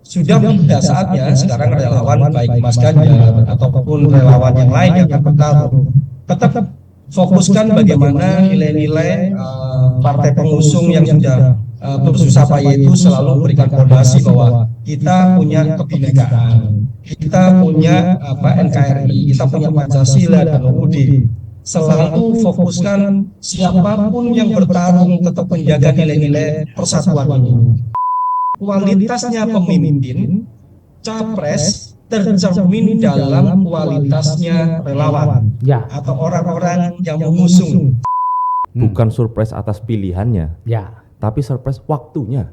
sudah saatnya sekarang relawan baik Mas Ganjar ataupun relawan yang lain yang akan bertarung tetap fokuskan bagaimana nilai-nilai partai pengusung yang sudah bersusah payah itu selalu berikan fondasi bahwa kita punya kebinekaan, kita punya NKRI, kita punya Pancasila dan UUD. Selalu fokuskan siapapun yang bertarung tetap menjaga nilai-nilai persatuan ini. Kualitasnya pemimpin, capres tercermin dalam kualitasnya relawan atau orang-orang yang mengusung. Bukan surprise atas pilihannya, tapi surprise waktunya.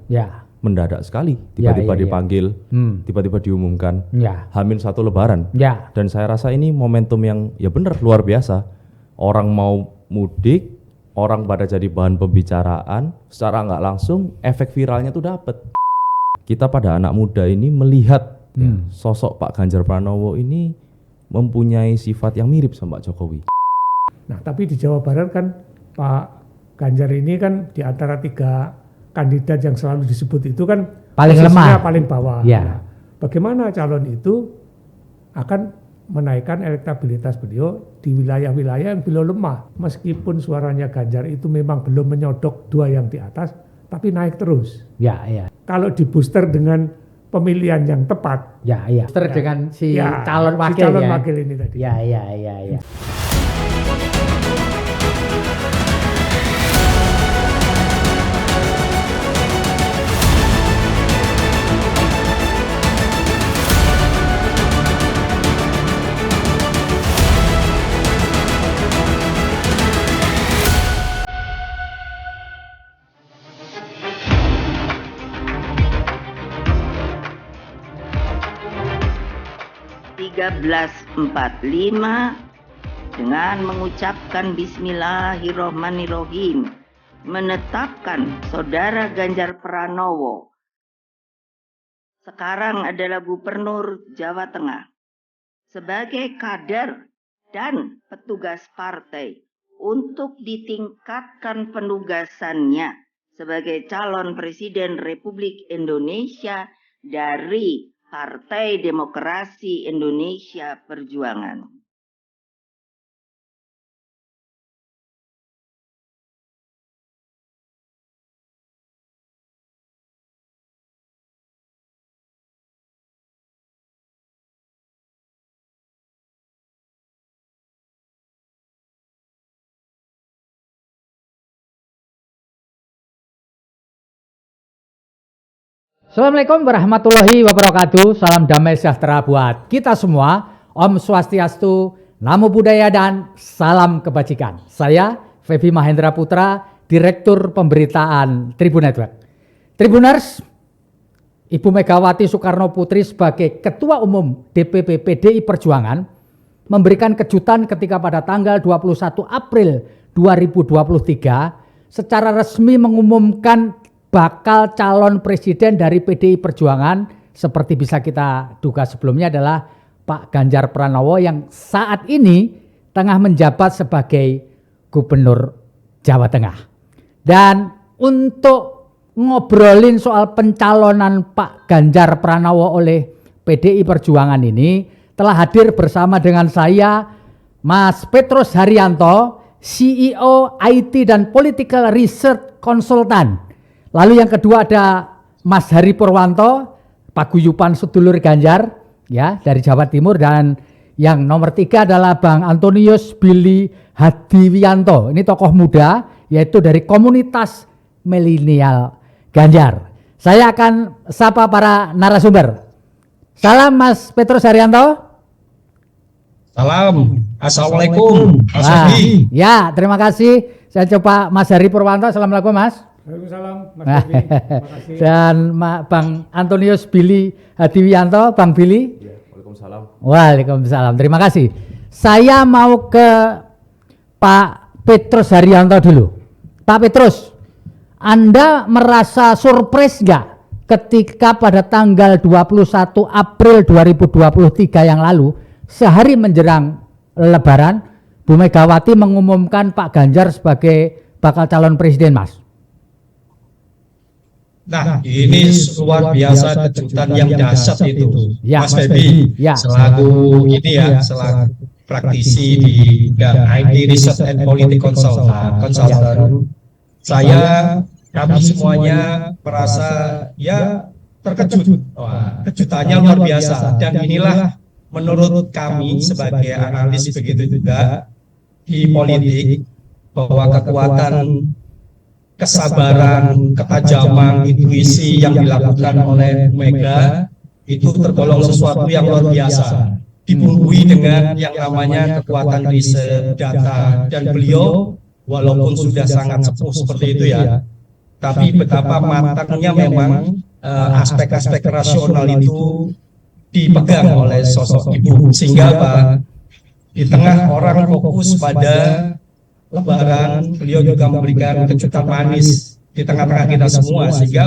Mendadak sekali, tiba-tiba dipanggil, tiba-tiba diumumkan, H-1 Lebaran. Dan saya rasa ini momentum yang ya benar luar biasa. Orang mau mudik, orang pada jadi bahan pembicaraan, secara nggak langsung efek viralnya tuh dapet. Kita pada anak muda ini melihat sosok Pak Ganjar Pranowo ini mempunyai sifat yang mirip sama Pak Jokowi. Nah, tapi di Jawa Barat kan Pak Ganjar ini kan di antara 3 kandidat yang selalu disebut itu kan paling lemah, paling bawah. Nah, bagaimana calon itu akan menaikkan elektabilitas beliau di wilayah-wilayah yang beliau lemah, meskipun suaranya Ganjar itu memang belum menyodok 2 yang di atas, tapi naik terus. Kalau di booster dengan pemilihan yang tepat. Booster dengan si calon wakil, wakil ini tadi. Ya. 1345 dengan mengucapkan Bismillahirrohmanirrohim menetapkan Saudara Ganjar Pranowo sekarang adalah Gubernur Jawa Tengah sebagai kader dan petugas partai untuk ditingkatkan penugasannya sebagai calon Presiden Republik Indonesia dari Partai Demokrasi Indonesia Perjuangan. Assalamualaikum warahmatullahi wabarakatuh. Salam damai sejahtera buat kita semua. Om Swastiastu, Namo Buddhaya, dan salam kebajikan. Saya Febi Mahendra Putra, Direktur Pemberitaan Tribun Network. Tribuners, Ibu Megawati Soekarno Putri sebagai Ketua Umum DPP PDI Perjuangan memberikan kejutan ketika pada tanggal 21 April 2023 secara resmi mengumumkan bakal calon presiden dari PDI Perjuangan seperti bisa kita duga sebelumnya adalah Pak Ganjar Pranowo yang saat ini tengah menjabat sebagai Gubernur Jawa Tengah. Dan untuk ngobrolin soal pencalonan Pak Ganjar Pranowo oleh PDI Perjuangan ini telah hadir bersama dengan saya Mas Petrus Haryanto, CEO IT dan Political Research Consultant. Lalu yang kedua ada Mas Hari Purwanto, paguyuban sedulur Ganjar ya dari Jawa Timur, dan yang nomor 3 adalah Bang Antonius Billy Hadiwianto. Ini tokoh muda yaitu dari komunitas milenial Ganjar. Saya akan sapa para narasumber. Salam Mas Petrus Haryanto. Salam. Assalamualaikum. Ya, terima kasih. Saya coba Mas Hari Purwanto. Assalamualaikum Mas. Waalaikumsalam Mas Bobi. Terima kasih. Dan Bang Antonius Billy Hadiwianto, Bang Billy. Waalaikumsalam. Waalaikumsalam. Terima kasih. Saya mau ke Pak Petrus Haryanto dulu. Pak Petrus, Anda merasa surprise nggak ketika pada tanggal 21 April 2023 yang lalu, sehari menjelang Lebaran, Bu Megawati mengumumkan Pak Ganjar sebagai bakal calon presiden, Mas? Nah, ini luar biasa kejutan yang dahsyat itu, Ya, Mas Febi, ya. selaku ini ya, selaku praktisi di bidang IT Research and Policy Consultant. Kami semuanya merasa ya terkejut. Wah, kejutannya luar biasa. Dan inilah menurut kami sebagai analis begitu juga di politik, bahwa kekuatan kesabaran, ketajaman, intuisi yang dilakukan oleh Mega itu tergolong sesuatu yang luar biasa, dibumbui dengan yang namanya kekuatan riset, data, dan beliau walaupun sudah sangat sepuh seperti itu ya, tapi betapa matangnya memang aspek-aspek rasional itu dipegang oleh sosok ibu, sehingga di tengah orang fokus pada Lebaran, beliau juga memberikan kejutan manis di tengah-tengah kita semua, sehingga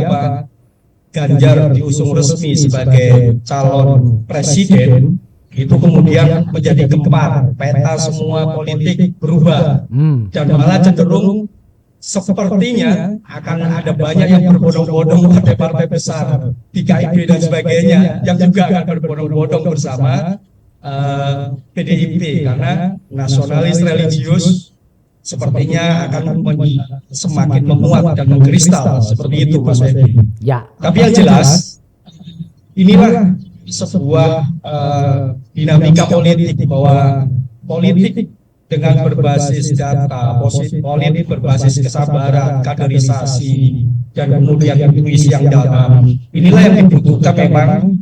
Ganjar diusung resmi sebagai calon presiden, itu kemudian menjadi gempar, peta semua politik berubah, dan malah cenderung sepertinya akan ada banyak yang berbondong-bondong partai-partai besar di KIB dan sebagainya, yang juga akan berbondong-bondong bersama PDIP, karena nasionalis religius sepertinya akan semakin memuat dan mengkristal seperti itu, Mas Febi. Ya. Tapi yang jelas inilah sebuah dinamika politik, bahwa politik dengan berbasis data, politik berbasis kesabaran, kaderisasi, dan kemudian intuisi yang dalam, inilah yang dibutuhkan memang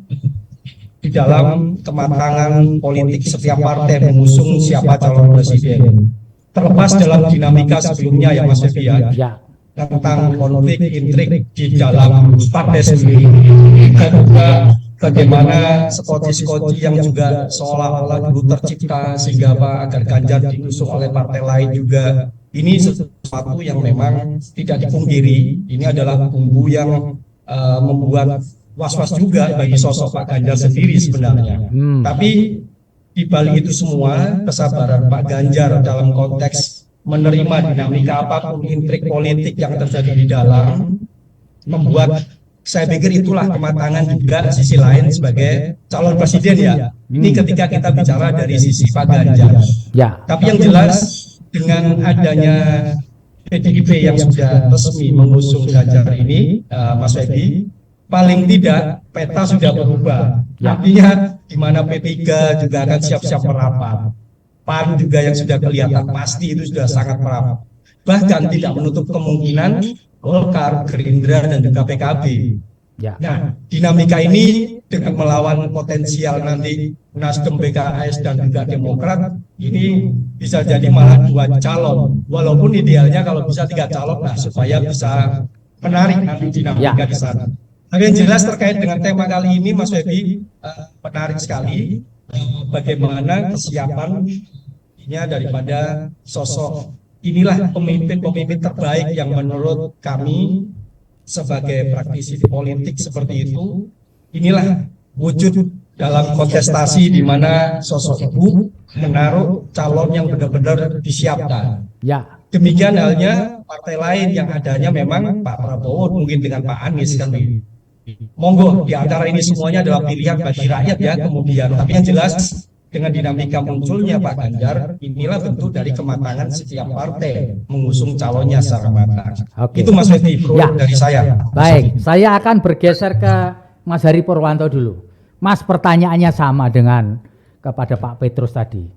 di dalam kematangan politik setiap partai mengusung siapa calon presiden. Terlepas dalam dinamika sebelumnya ya Mas Febi ya, tentang konflik intrik di dalam partai sendiri, dan juga bagaimana skoci-skoci yang juga seolah-olah dulu tercipta sehingga agar Ganjar diusung oleh partai lain juga. Ini sesuatu yang memang tidak dipungkiri, ini adalah bumbu yang membuat was-was juga bagi sosok Pak Ganjar sendiri sebenarnya. Tapi di balik itu semua, kesabaran Pak Ganjar dalam konteks menerima dinamika apapun intrik politik yang terjadi di dalam, membuat, saya pikir itulah kematangan juga sisi lain sebagai calon presiden ya. Ini ketika kita bicara dari sisi Pak Ganjar. Ya. Tapi yang jelas dengan adanya PDIP yang sudah resmi mengusung Ganjar ini, Mas Febi, paling tidak peta sudah berubah. Artinya di mana P3 juga akan siap-siap merapat. PAN juga yang sudah kelihatan pasti itu sudah sangat merapat. Bahkan tidak menutup kemungkinan Golkar, Gerindra, dan juga PKB. Nah, dinamika ini dengan melawan potensial nanti Nasdem, PKS, dan juga Demokrat, ini bisa jadi malah 2 calon. Walaupun idealnya kalau bisa 3 calon, nah supaya bisa menarik nanti dinamika di sana. Tapi yang jelas terkait dengan tema kali ini, Mas Febi, menarik sekali bagaimana kesiapannya daripada sosok inilah pemimpin-pemimpin terbaik yang menurut kami sebagai praktisi politik seperti itu, inilah wujud dalam kontestasi di mana sosok ibu menaruh calon yang benar-benar disiapkan. Ya. Demikian halnya partai lain yang adanya memang Pak Prabowo mungkin dengan Pak Anies kan. Monggo di antara ini semuanya adalah pilihan bagi rakyat ya kemudian. Tapi yang jelas dengan dinamika munculnya Pak Ganjar, inilah bentuk dari kematangan setiap partai mengusung calonnya secara matang. Itu Mas Febi dari saya. Baik, saya akan bergeser ke Mas Hari Purwanto dulu. Mas, pertanyaannya sama dengan kepada Pak Petrus tadi.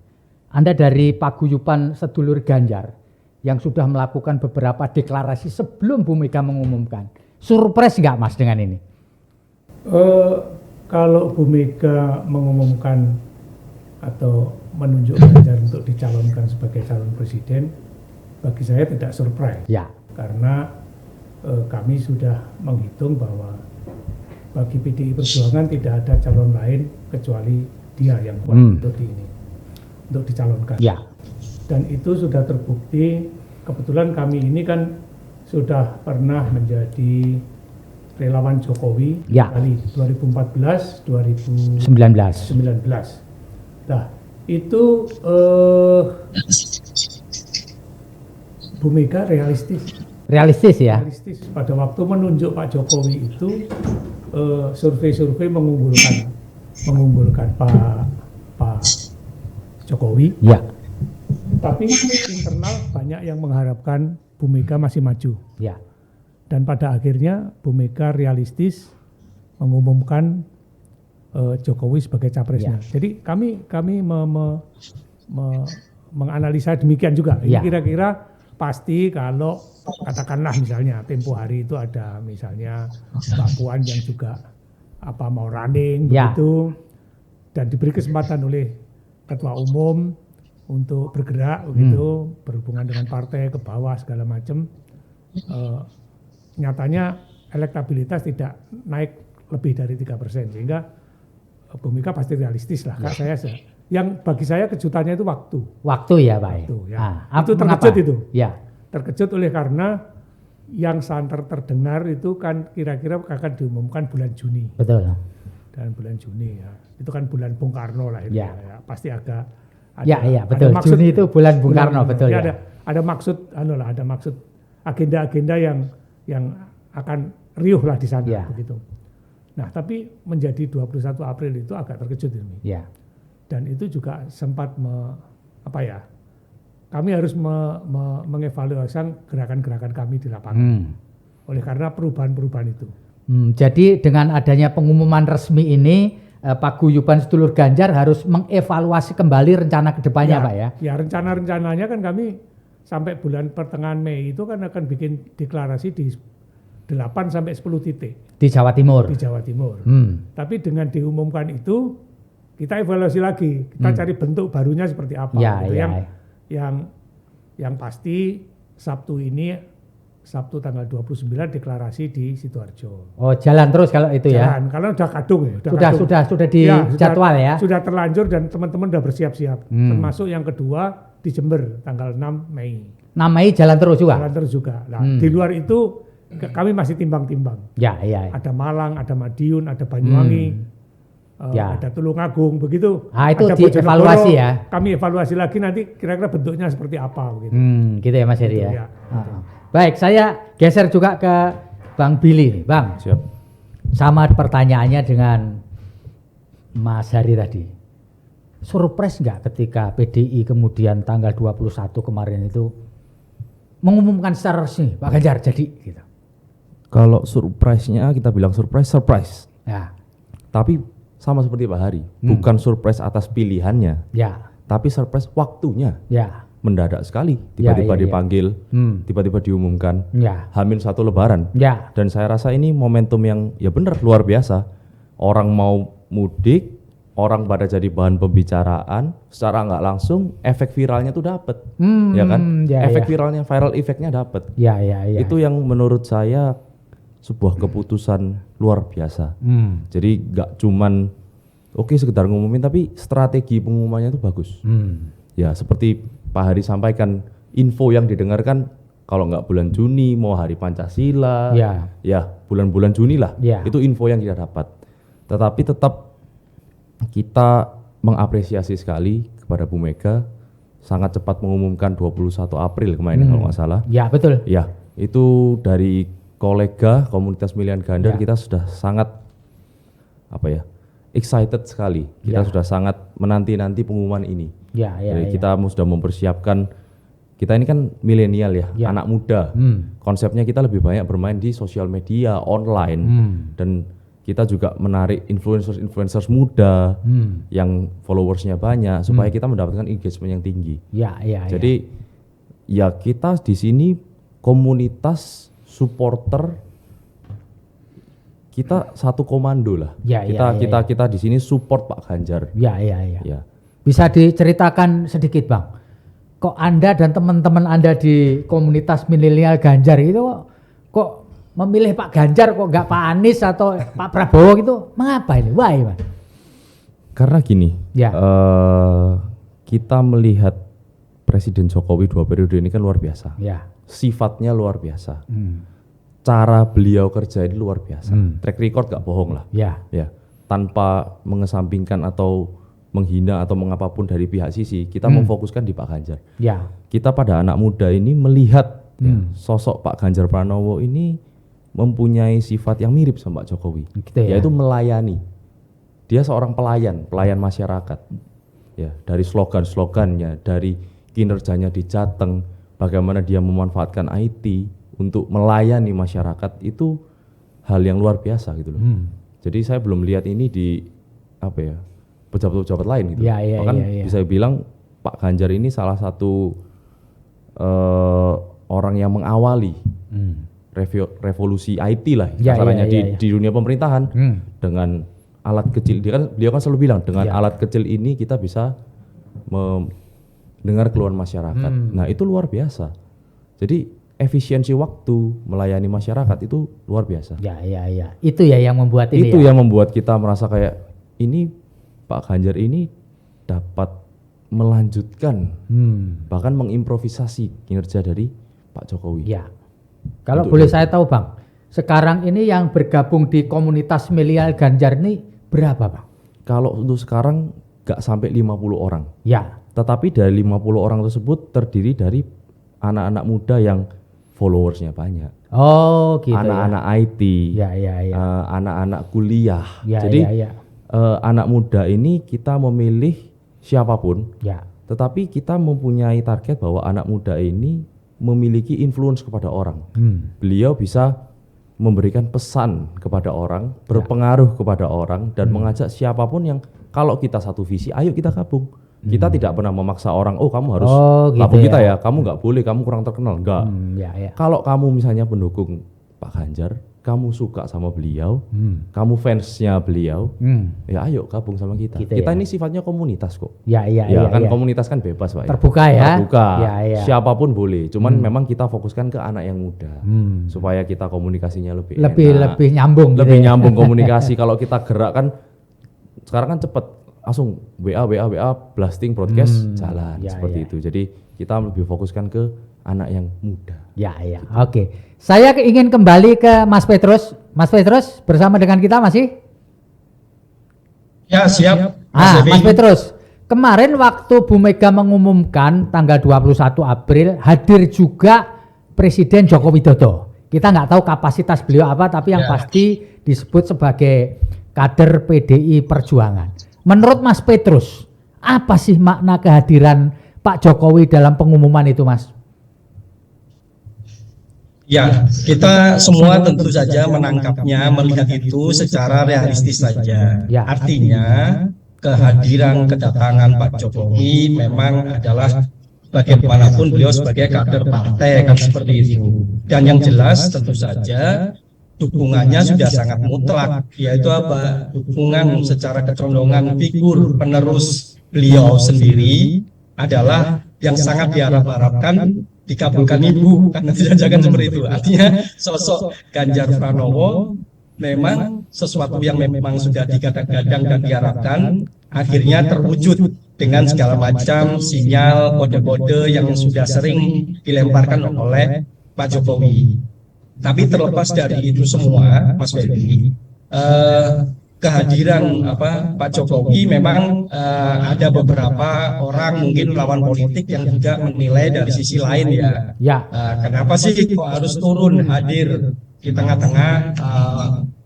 Anda dari paguyuban sedulur Ganjar yang sudah melakukan beberapa deklarasi sebelum Bu Mega mengumumkan. Surprise nggak Mas dengan ini? Kalau Bu Mega mengumumkan atau menunjuk Ganjar untuk dicalonkan sebagai calon presiden, bagi saya tidak surprise. Ya. Karena kami sudah menghitung bahwa bagi PDI Perjuangan tidak ada calon lain kecuali dia yang kuat untuk dicalonkan. Ya. Dan itu sudah terbukti. Kebetulan kami ini kan sudah pernah menjadi relawan Jokowi kali 2014, 2019. Nah, itu Bu Mega realistis Realistis ya? Realistis. Pada waktu menunjuk Pak Jokowi itu survei-survei mengunggulkan Pak Jokowi. Ya. Tapi internal banyak yang mengharapkan Bu Mega masih maju. Ya. Dan pada akhirnya Bu Mega realistis mengumumkan Jokowi sebagai capresnya. Ya. Jadi kami menganalisa demikian juga. Ini Ya. kira-kira pasti kalau katakanlah misalnya tempo hari itu ada misalnya Mbak Puan yang juga mau running Ya. begitu, dan diberi kesempatan oleh ketua umum untuk bergerak begitu, berhubungan dengan partai ke bawah segala macam. Nyatanya elektabilitas tidak naik lebih dari 3%, sehingga Bu Mega pasti realistis lah. Kak, yang bagi saya kejutannya itu Waktu ya Pak. waktu, ya. mengapa? Itu terkejut itu. Ya. Terkejut oleh karena yang santer terdengar itu kan kira-kira akan diumumkan bulan Juni. Betul. Dan bulan Juni ya. Itu kan bulan Bung Karno lah itu Ya. ya. Pasti agak Ya, betul. Juni itu bulan Bung Karno, betul ya. Ada maksud ada maksud agenda-agenda yang akan riuh lah di sana Ya. begitu. Nah, tapi menjadi 21 April itu agak terkejut ini. Ya. Dan itu juga sempat kami harus mengevaluasi gerakan-gerakan kami di lapangan. Oleh karena perubahan-perubahan itu. Jadi dengan adanya pengumuman resmi ini, Paguyuban Sedulur Ganjar harus mengevaluasi kembali rencana kedepannya Pak ya? Ya, rencana-rencananya kan kami sampai bulan pertengahan Mei itu kan akan bikin deklarasi di 8 sampai 10 titik. Di Jawa Timur? Di Jawa Timur. Tapi dengan diumumkan itu, kita evaluasi lagi, kita cari bentuk barunya seperti apa. Ya, gitu. ya. Yang pasti Sabtu tanggal 29 deklarasi di Sidoarjo. Oh, jalan terus kalau itu ya? Jalan, karena udah kadung ya. Sudah di jadwal ya? Sudah terlanjur dan teman-teman udah bersiap-siap. Termasuk yang kedua di Jember tanggal 6 Mei. 6 Mei jalan terus juga? Jalan terus juga. Nah, di luar itu kami masih timbang-timbang. Ya. Ada Malang, ada Madiun, ada Banyuwangi, ada Tulungagung, begitu. Itu ada dievaluasi ya? Kami evaluasi lagi nanti kira-kira bentuknya seperti apa begitu. Gitu ya Mas Heri ya. Ya. Baik, saya geser juga ke Bang Billy nih, Bang. Siap. Sama pertanyaannya dengan Mas Hari tadi. Surprise nggak ketika PDI kemudian tanggal 21 kemarin itu mengumumkan secara resmi Pak Ganjar jadi gitu? Kalau surprise-nya kita bilang surprise. Ya. Tapi sama seperti Pak Hari, bukan surprise atas pilihannya, Ya. tapi surprise waktunya. Ya. Mendadak sekali, tiba-tiba Ya. dipanggil, tiba-tiba diumumkan, Ya. H-1 Lebaran. Ya. Dan saya rasa ini momentum yang ya benar luar biasa. Orang mau mudik, orang pada jadi bahan pembicaraan, secara nggak langsung efek viralnya tuh dapet, ya kan? Efek viralnya, viral efeknya dapet. Ya. Itu yang menurut saya sebuah keputusan luar biasa. Jadi nggak cuman sekedar ngumumin, tapi strategi pengumumannya itu bagus. Ya seperti Pak Hari sampaikan, info yang didengarkan kalau nggak bulan Juni mau hari Pancasila, ya bulan-bulan Juni lah, itu info yang kita dapat. Tetapi tetap kita mengapresiasi sekali kepada Bu Mega, sangat cepat mengumumkan 21 April kemarin kalau nggak salah. Ya betul. Ya itu dari kolega komunitas Milihan Ganjar kita sudah sangat excited sekali. Kita sudah sangat menanti-nanti pengumuman ini. Jadi kita sudah mempersiapkan, kita ini kan milenial ya, anak muda. Konsepnya kita lebih banyak bermain di sosial media, online. Dan kita juga menarik influencers muda yang followersnya banyak supaya kita mendapatkan engagement yang tinggi. Jadi ya kita di sini komunitas supporter, kita satu komando lah. Kita di sini support Pak Ganjar. Ya. Bisa diceritakan sedikit Bang, kok Anda dan teman-teman Anda di komunitas milenial Ganjar itu kok memilih Pak Ganjar, kok nggak Pak Anies atau Pak Prabowo gitu? Mengapa ini? Why, Mas? Karena gini, kita melihat Presiden Jokowi 2 periode ini kan luar biasa. Sifatnya luar biasa. Cara beliau kerja ini luar biasa. Track record gak bohong lah. Tanpa mengesampingkan atau menghina atau mengapapun dari pihak sisi, kita memfokuskan di Pak Ganjar. Kita pada anak muda ini melihat Ya, sosok Pak Ganjar Pranowo ini mempunyai sifat yang mirip sama Pak Jokowi, gitu ya? Yaitu melayani. Dia seorang pelayan masyarakat. Ya, dari slogan-slogannya, dari kinerjanya di Jateng, bagaimana dia memanfaatkan IT untuk melayani masyarakat, itu hal yang luar biasa gitu loh. Jadi saya belum lihat ini di pejabat-pejabat lain gitu. Bahkan bisa bilang Pak Ganjar ini salah satu orang yang mengawali revolusi IT lah kasarnya di dunia pemerintahan dengan alat kecil. Dia kan selalu bilang dengan alat kecil ini kita bisa mendengar keluhan masyarakat. Nah, itu luar biasa. Jadi efisiensi waktu melayani masyarakat itu luar biasa. Itu ya yang membuat ini. Itu yang membuat kita merasa kayak ini Pak Ganjar ini dapat melanjutkan bahkan mengimprovisasi kinerja dari Pak Jokowi. Ya. Kalau boleh saya tahu Bang, sekarang ini yang bergabung di komunitas milenial Ganjar ini berapa Bang? Kalau untuk sekarang gak sampai 50 orang. Ya. Tetapi dari 50 orang tersebut terdiri dari anak-anak muda yang followersnya banyak. Oh gitu. Anak-anak IT, anak-anak kuliah. Jadi anak muda ini kita memilih siapapun, tetapi kita mempunyai target bahwa anak muda ini memiliki influence kepada orang. Beliau bisa memberikan pesan kepada orang, berpengaruh kepada orang, dan mengajak siapapun yang kalau kita satu visi, ayo kita gabung. Kita tidak pernah memaksa orang, oh kamu harus gabung kita ya, kamu nggak boleh, kamu kurang terkenal, enggak. Kalau kamu misalnya pendukung Pak Ganjar, kamu suka sama beliau, kamu fansnya beliau, ya ayo gabung sama kita. Kita ini sifatnya komunitas kok. Komunitas kan bebas Pak. Terbuka ya. Terbuka. Siapapun boleh. Cuman memang kita fokuskan ke anak yang muda, supaya kita komunikasinya lebih nyambung. Lebih nyambung komunikasi. Kalau kita gerak kan, sekarang kan cepet, langsung WA, blasting, broadcast, jalan seperti itu. Jadi kita lebih fokuskan ke anak yang muda. Oke. Saya ingin kembali ke Mas Petrus. Mas Petrus bersama dengan kita masih? Ya, siap. Mas Petrus, kemarin waktu Bu Mega mengumumkan tanggal 21 April hadir juga Presiden Joko Widodo. Kita nggak tahu kapasitas beliau apa, tapi yang pasti disebut sebagai kader PDI Perjuangan. Menurut Mas Petrus, apa sih makna kehadiran Pak Jokowi dalam pengumuman itu, Mas? Ya, kita semua tentu saja menangkapnya, melihat itu secara realistis saja. Artinya kehadiran kedatangan Pak Jokowi memang adalah bagaimanapun beliau sebagai kader partai kan seperti itu. Dan yang jelas tentu saja dukungannya sudah sangat mutlak, yaitu apa? Dukungan secara kecondongan figur penerus beliau sendiri adalah yang sangat diharap-harapkan dikabulkan Ibu, karena tidak jangan seperti itu. Artinya sosok Ganjar Pranowo memang sesuatu yang memang sudah digadang-gadang dan diharapkan akhirnya terwujud dengan segala macam sinyal kode-kode yang sudah sering dilemparkan oleh Pak Jokowi. Tapi terlepas dari itu semua, Mas Ferdi, kehadiran Pak Jokowi memang ada beberapa orang mungkin lawan politik yang juga menilai dari sisi lain ya. Kenapa sih kok harus turun hadir di tengah-tengah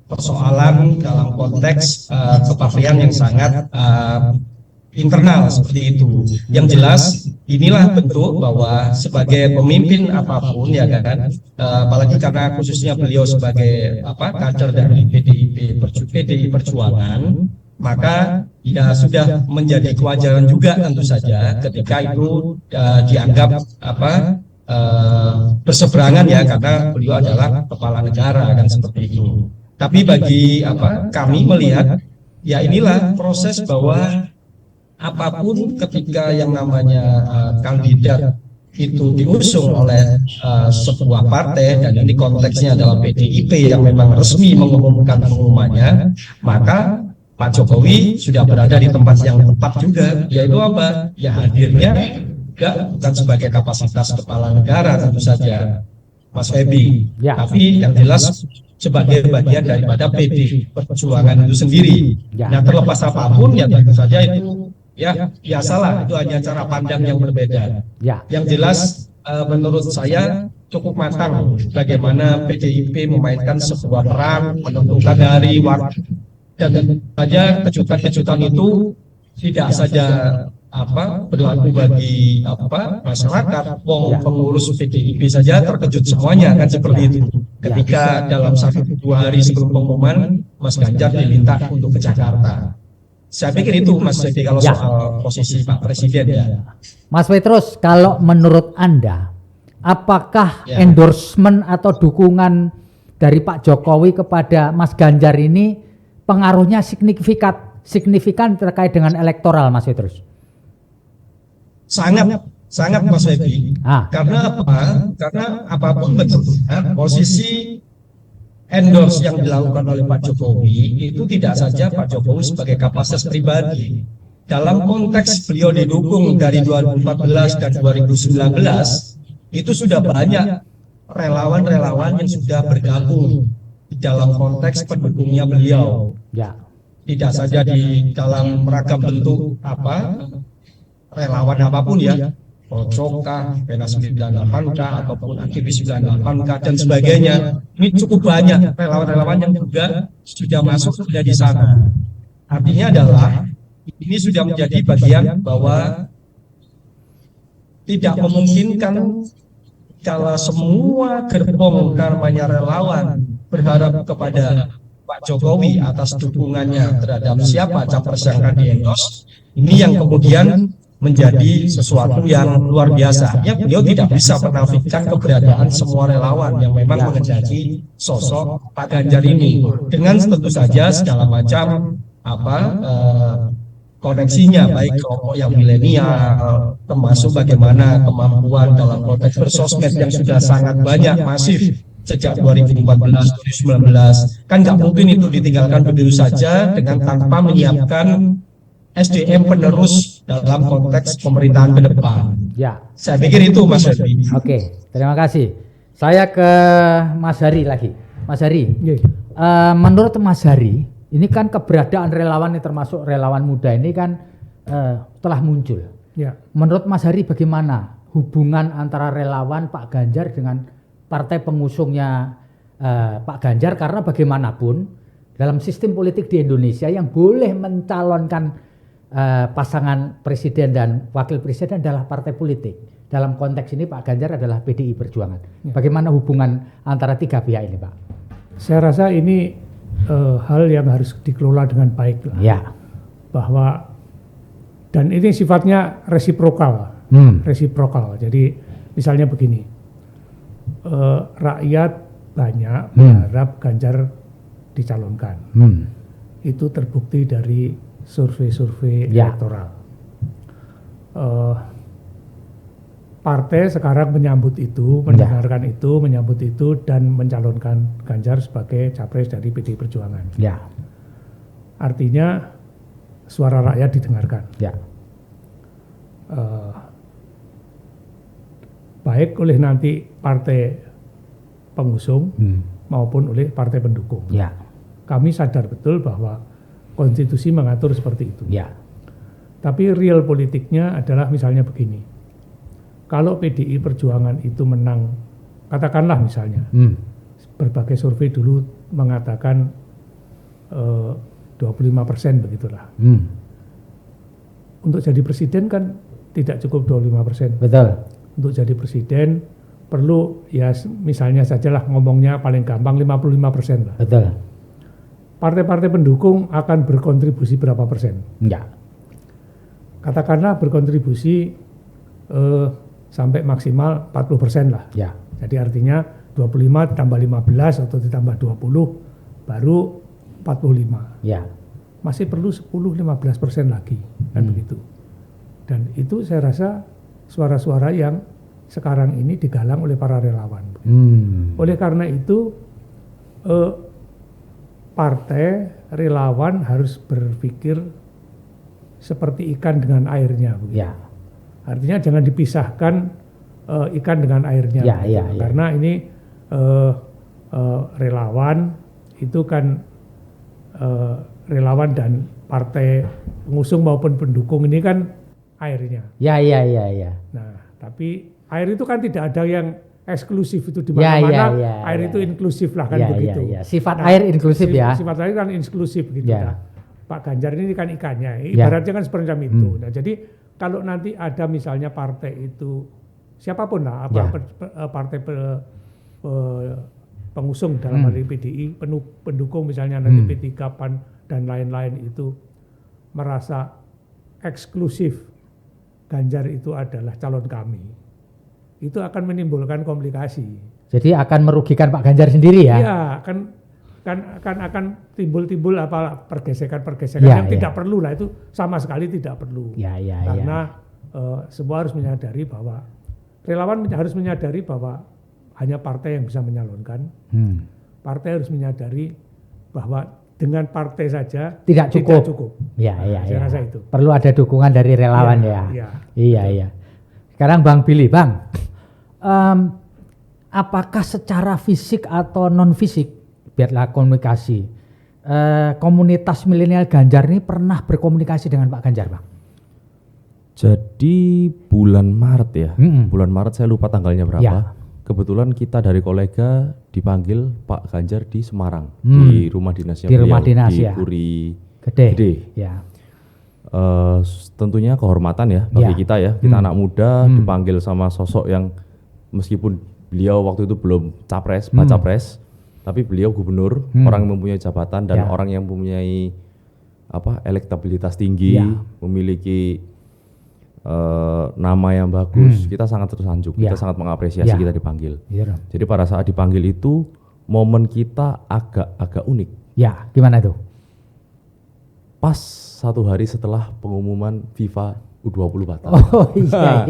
persoalan dalam konteks kepartian yang sangat internal seperti itu. Yang jelas inilah bentuk bahwa sebagai pemimpin apapun ya kan, apalagi karena khususnya beliau sebagai kader dari PDI Perjuangan, maka ya sudah menjadi kewajaran juga tentu saja ketika itu dianggap berseberangan ya, karena beliau adalah kepala negara kan seperti itu. Tapi bagi kami melihat ya inilah proses bahwa apapun ketika yang namanya kandidat itu diusung oleh sebuah partai, dan ini konteksnya adalah PDIP yang memang resmi mengumumkan pengumumannya, maka Pak Jokowi sudah berada di tempat yang tepat juga, yaitu apa? Ya hadirnya juga bukan sebagai kapasitas kepala negara tentu saja, Mas Febi, tapi yang jelas sebagai bagian daripada PDI Perjuangan itu sendiri. Nah, terlepas apapun ya tentu saja itu ya biasalah, itu hanya cara pandang yang berbeda. Yang jelas menurut saya cukup matang bagaimana PDIP memainkan sebuah peran menentukan hari waktu, dan saja kejutan-kejutan itu tidak saja berlaku bagi masyarakat. Pengurus PDIP saja terkejut semuanya kan seperti itu ketika dalam 1-2 hari sebelum pengumuman Mas Ganjar diminta untuk ke Jakarta. Saya pikir itu Mas Jadi kalau soal posisi Pak Presiden ya. Mas Petrus, kalau menurut Anda, apakah endorsement atau dukungan dari Pak Jokowi kepada Mas Ganjar ini pengaruhnya signifikan terkait dengan elektoral, Mas Petrus? Sangat Mas Febi. Karena apa? Karena apapun bentuknya posisi endorse yang dilakukan oleh Pak Jokowi itu tidak saja Pak Jokowi sebagai kapasitas pribadi. Dalam konteks beliau didukung dari 2014 dan 2019, itu sudah banyak relawan-relawan yang sudah bergabung di dalam konteks pendukungnya beliau. Ya. Tidak saja di dalam ragam bentuk relawan apapun ya, Pocokah, Pena 98K ataupun aktivis 98K dan sebagainya. Ini cukup banyak relawan-relawan yang juga sudah masuk sudah di sana. Artinya adalah ini sudah menjadi bagian bahwa tidak memungkinkan kalau semua gerbong namanya relawan berharap kepada Pak Jokowi atas dukungannya terhadap siapa capres yang akan di-endorse. Ini yang kemudian menjadi sesuatu yang luar biasa. Ya, beliau tidak bisa menafikan keberadaan semua relawan yang memang mengendaki sosok Pak Ganjar ini dengan tentu saja segala macam koneksinya, baik kelompok yang milenial, termasuk bagaimana kemampuan dalam konteks bersosmed yang sudah sangat banyak, masif sejak 2014-2019. Kan nggak mungkin itu ditinggalkan begitu saja dengan tanpa menyiapkan SDM penerus dalam konteks pemerintahan ke depan. Ya. Saya pikir itu Mas Ferdi. Oke, terima kasih. Saya ke Mas Hari lagi. Mas Hari, menurut Mas Hari, ini kan keberadaan relawan ini termasuk relawan muda ini kan telah muncul. Ya. Menurut Mas Hari bagaimana hubungan antara relawan Pak Ganjar dengan partai pengusungnya Pak Ganjar, karena bagaimanapun dalam sistem politik di Indonesia yang boleh mencalonkan pasangan presiden dan wakil presiden adalah partai politik. Dalam konteks ini Pak Ganjar adalah PDI Perjuangan. Bagaimana hubungan antara tiga pihak ini, Pak? Saya rasa ini hal yang harus dikelola dengan baik lah. Ya. Bahwa dan ini sifatnya resiprokal. Resiprokal. Jadi misalnya begini, rakyat banyak berharap Ganjar dicalonkan. Itu terbukti dari survei-survei elektoral. Partai sekarang menyambut itu, mendengarkan itu, menyambut itu, dan mencalonkan Ganjar sebagai capres dari PDI Perjuangan. Ya. Artinya suara rakyat didengarkan. Ya. Baik oleh nanti partai pengusung maupun oleh partai pendukung. Ya. Kami sadar betul bahwa konstitusi mengatur seperti itu. Ya. Tapi real politiknya adalah misalnya begini. Kalau PDI Perjuangan itu menang, katakanlah misalnya, berbagai survei dulu mengatakan 25% begitulah. Untuk jadi presiden kan tidak cukup 25%. Betul. Untuk jadi presiden perlu ya misalnya sajalah ngomongnya paling gampang 55% lah. Betul. Partai-partai pendukung akan berkontribusi berapa persen? Enggak. Katakanlah berkontribusi sampai maksimal 40% lah. Ya. Jadi artinya 25 ditambah 15 atau ditambah 20 baru 45. Ya. Masih perlu 10-15% lagi kan begitu. Dan itu saya rasa suara-suara yang sekarang ini digalang oleh para relawan. Oleh karena itu partai relawan harus berpikir seperti ikan dengan airnya. Ya. Artinya jangan dipisahkan ikan dengan airnya. Ya, ya, ya. Karena ini relawan itu kan relawan dan partai pengusung maupun pendukung ini kan airnya. Ya, ya, ya, ya. Nah, tapi air itu kan tidak ada yang eksklusif itu di mana-mana air itu inklusif lah kan begitu. Sifat air inklusif Sifat air kan inklusif gitu. Nah, Pak Ganjar ini kan ikannya, ibaratnya kan semacam itu. Nah, jadi kalau nanti ada misalnya partai itu siapapun lah, partai pengusung dalam hal ini PDI, pendukung misalnya nanti P3, PAN dan lain-lain itu merasa eksklusif Ganjar itu adalah calon kami, itu akan menimbulkan komplikasi. Jadi akan merugikan Pak Ganjar sendiri ya? Iya, akan timbul apa pergesekan yang tidak perlu lah, itu sama sekali tidak perlu. Karena semua harus menyadari bahwa relawan harus menyadari bahwa hanya partai yang bisa menyalonkan. Partai harus menyadari bahwa dengan partai saja tidak cukup. Saya rasa itu. Perlu ada dukungan dari relawan Iya. Sekarang Bang Billy, Bang, apakah secara fisik atau non fisik, biarlah komunikasi, komunitas milenial Ganjar ini pernah berkomunikasi dengan Pak Ganjar, Bang? Jadi bulan Maret ya, bulan Maret saya lupa tanggalnya berapa. Kebetulan kita dari kolega dipanggil Pak Ganjar di Semarang, di rumah dinasnya di beliau, rumah dinas, di Puri Gede. Tentunya kehormatan ya bagi kita ya, kita anak muda dipanggil sama sosok yang meskipun beliau waktu itu belum baca pres, tapi beliau gubernur, orang yang mempunyai jabatan dan orang yang mempunyai elektabilitas tinggi, memiliki nama yang bagus, kita sangat tersanjung, kita sangat mengapresiasi kita dipanggil. Jadi pada saat dipanggil itu momen kita agak unik. Ya, gimana itu? Pas 1 hari setelah pengumuman FIFA U20 batal. Oh iya.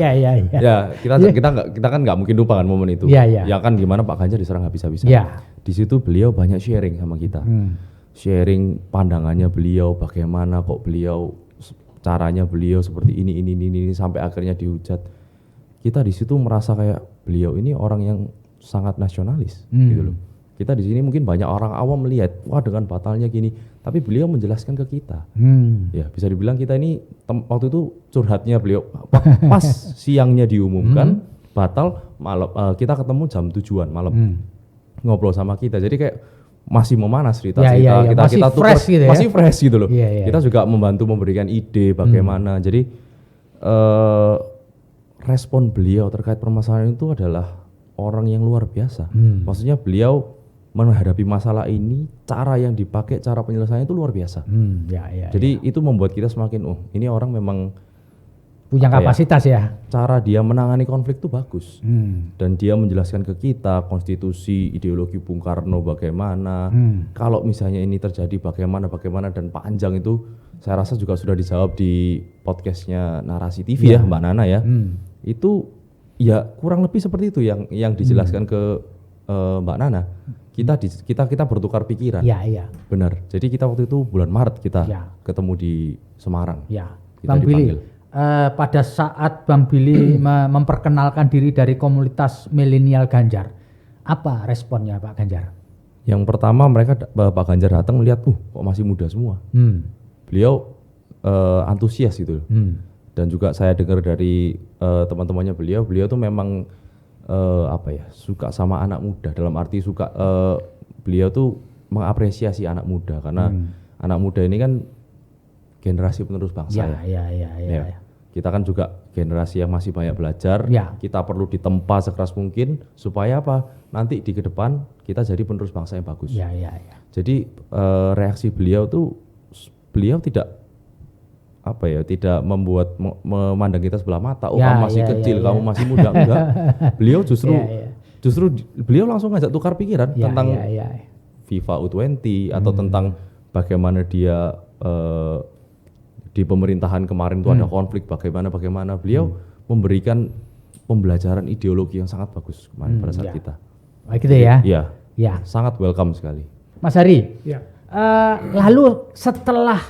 Ya, kita kan nggak mungkin lupa kan momen itu. Ya kan gimana Pak Ganjar diserang habis-habisan. Di situ beliau banyak sharing sama kita. Sharing pandangannya beliau, bagaimana kok beliau caranya beliau seperti ini sampai akhirnya dihujat. Kita di situ merasa kayak beliau ini orang yang sangat nasionalis gitu loh. Kita di sini mungkin banyak orang awam melihat, wah dengan batalnya gini, tapi beliau menjelaskan ke kita. Ya, bisa dibilang kita ini waktu itu curhatnya beliau pas siangnya diumumkan batal, malam kita ketemu jam 7-an malam. Ngobrol sama kita. Jadi kayak masih memanas cerita kita fresh gitu masih fresh gitu loh. Kita juga membantu memberikan ide bagaimana. Jadi respon beliau terkait permasalahan itu adalah orang yang luar biasa. Maksudnya beliau menghadapi masalah ini, cara yang dipakai, cara penyelesaiannya itu luar biasa. Jadi itu membuat kita semakin ini orang memang punya kapasitas cara dia menangani konflik itu bagus. Dan dia menjelaskan ke kita konstitusi, ideologi Bung Karno bagaimana, kalau misalnya ini terjadi bagaimana dan panjang itu saya rasa juga sudah dijawab di podcastnya Narasi TV Mbak Nana ya. Itu ya kurang lebih seperti itu yang dijelaskan ke Mbak Nana. Kita bertukar pikiran. Benar. Jadi kita waktu itu bulan Maret kita ketemu di Semarang. Bang Billy, pada saat Bang Billy memperkenalkan diri dari komunitas milenial Ganjar, apa responnya Pak Ganjar? Yang pertama Pak Ganjar datang melihat, kok masih muda semua. Beliau antusias gitu. Dan juga saya dengar dari teman-temannya beliau tuh memang suka sama anak muda, dalam arti suka beliau tuh mengapresiasi anak muda karena anak muda ini kan generasi penerus bangsa Kita kan juga generasi yang masih banyak belajar, kita perlu ditempa sekeras mungkin supaya nanti di ke depan kita jadi penerus bangsa yang bagus. Jadi reaksi beliau tuh beliau tidak membuat memandang kita sebelah mata, kamu masih kecil, kamu masih muda, enggak. Beliau justru beliau langsung ngajak tukar pikiran tentang FIFA U20 atau tentang bagaimana dia di pemerintahan kemarin itu ada konflik bagaimana beliau memberikan pembelajaran ideologi yang sangat bagus kemarin pada saat kita. Gitu ya? Iya. Sangat welcome sekali. Mas Hari. Lalu setelah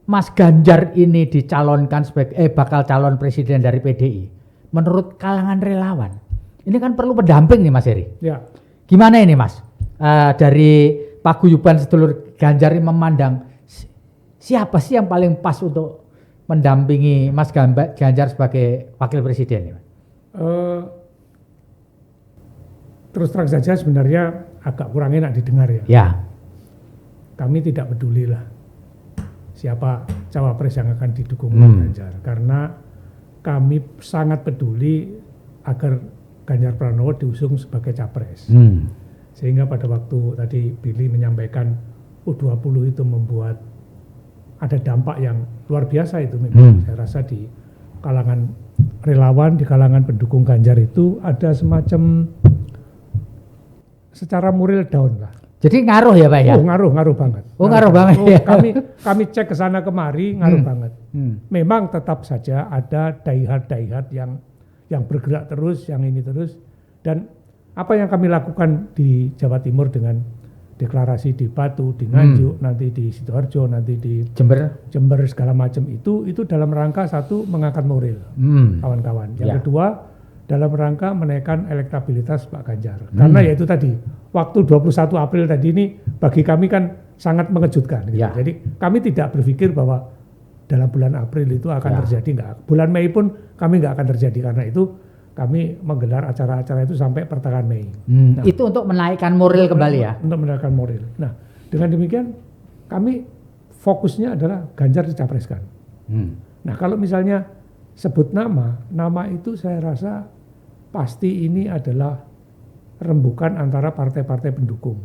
Mas Ganjar ini dicalonkan sebagai bakal calon presiden dari PDI, menurut kalangan relawan, ini kan perlu pendamping nih Mas Heri. Gimana ini Mas? Dari paguyuban sedulur Ganjar ini memandang siapa sih yang paling pas untuk mendampingi Mas Ganjar sebagai wakil presiden? terus terang saja sebenarnya agak kurang enak didengar ya. Ya. Kami tidak peduli lah siapa cawapres yang akan didukung oleh Ganjar, karena kami sangat peduli agar Ganjar Pranowo diusung sebagai capres. Sehingga pada waktu tadi Billy menyampaikan U20 itu membuat ada dampak yang luar biasa itu memang. Saya rasa di kalangan relawan, di kalangan pendukung Ganjar itu ada semacam secara moral down lah. Jadi ngaruh ya Pak ya? Oh ngaruh banget. Oh ngaruh banget ya? Kami cek ke sana kemari ngaruh banget. Memang tetap saja ada die-hard yang bergerak terus, yang ini terus. Dan apa yang kami lakukan di Jawa Timur dengan deklarasi di Batu, di Nganjuk, nanti di Sidoarjo, nanti di Jember segala macam itu dalam rangka satu mengangkat moral kawan-kawan. Yang kedua dalam rangka menaikkan elektabilitas Pak Ganjar. Karena yaitu tadi waktu 21 April tadi ini bagi kami kan sangat mengejutkan. Gitu. Jadi kami tidak berpikir bahwa dalam bulan April itu akan terjadi, enggak. Bulan Mei pun kami enggak akan terjadi, karena itu kami menggelar acara-acara itu sampai pertengahan Mei. Nah, itu untuk menaikkan moral kembali ya? Untuk menaikkan moral. Nah, dengan demikian kami fokusnya adalah Ganjar dicapreskan. Nah, kalau misalnya sebut nama itu saya rasa pasti ini adalah rembukan antara partai-partai pendukung.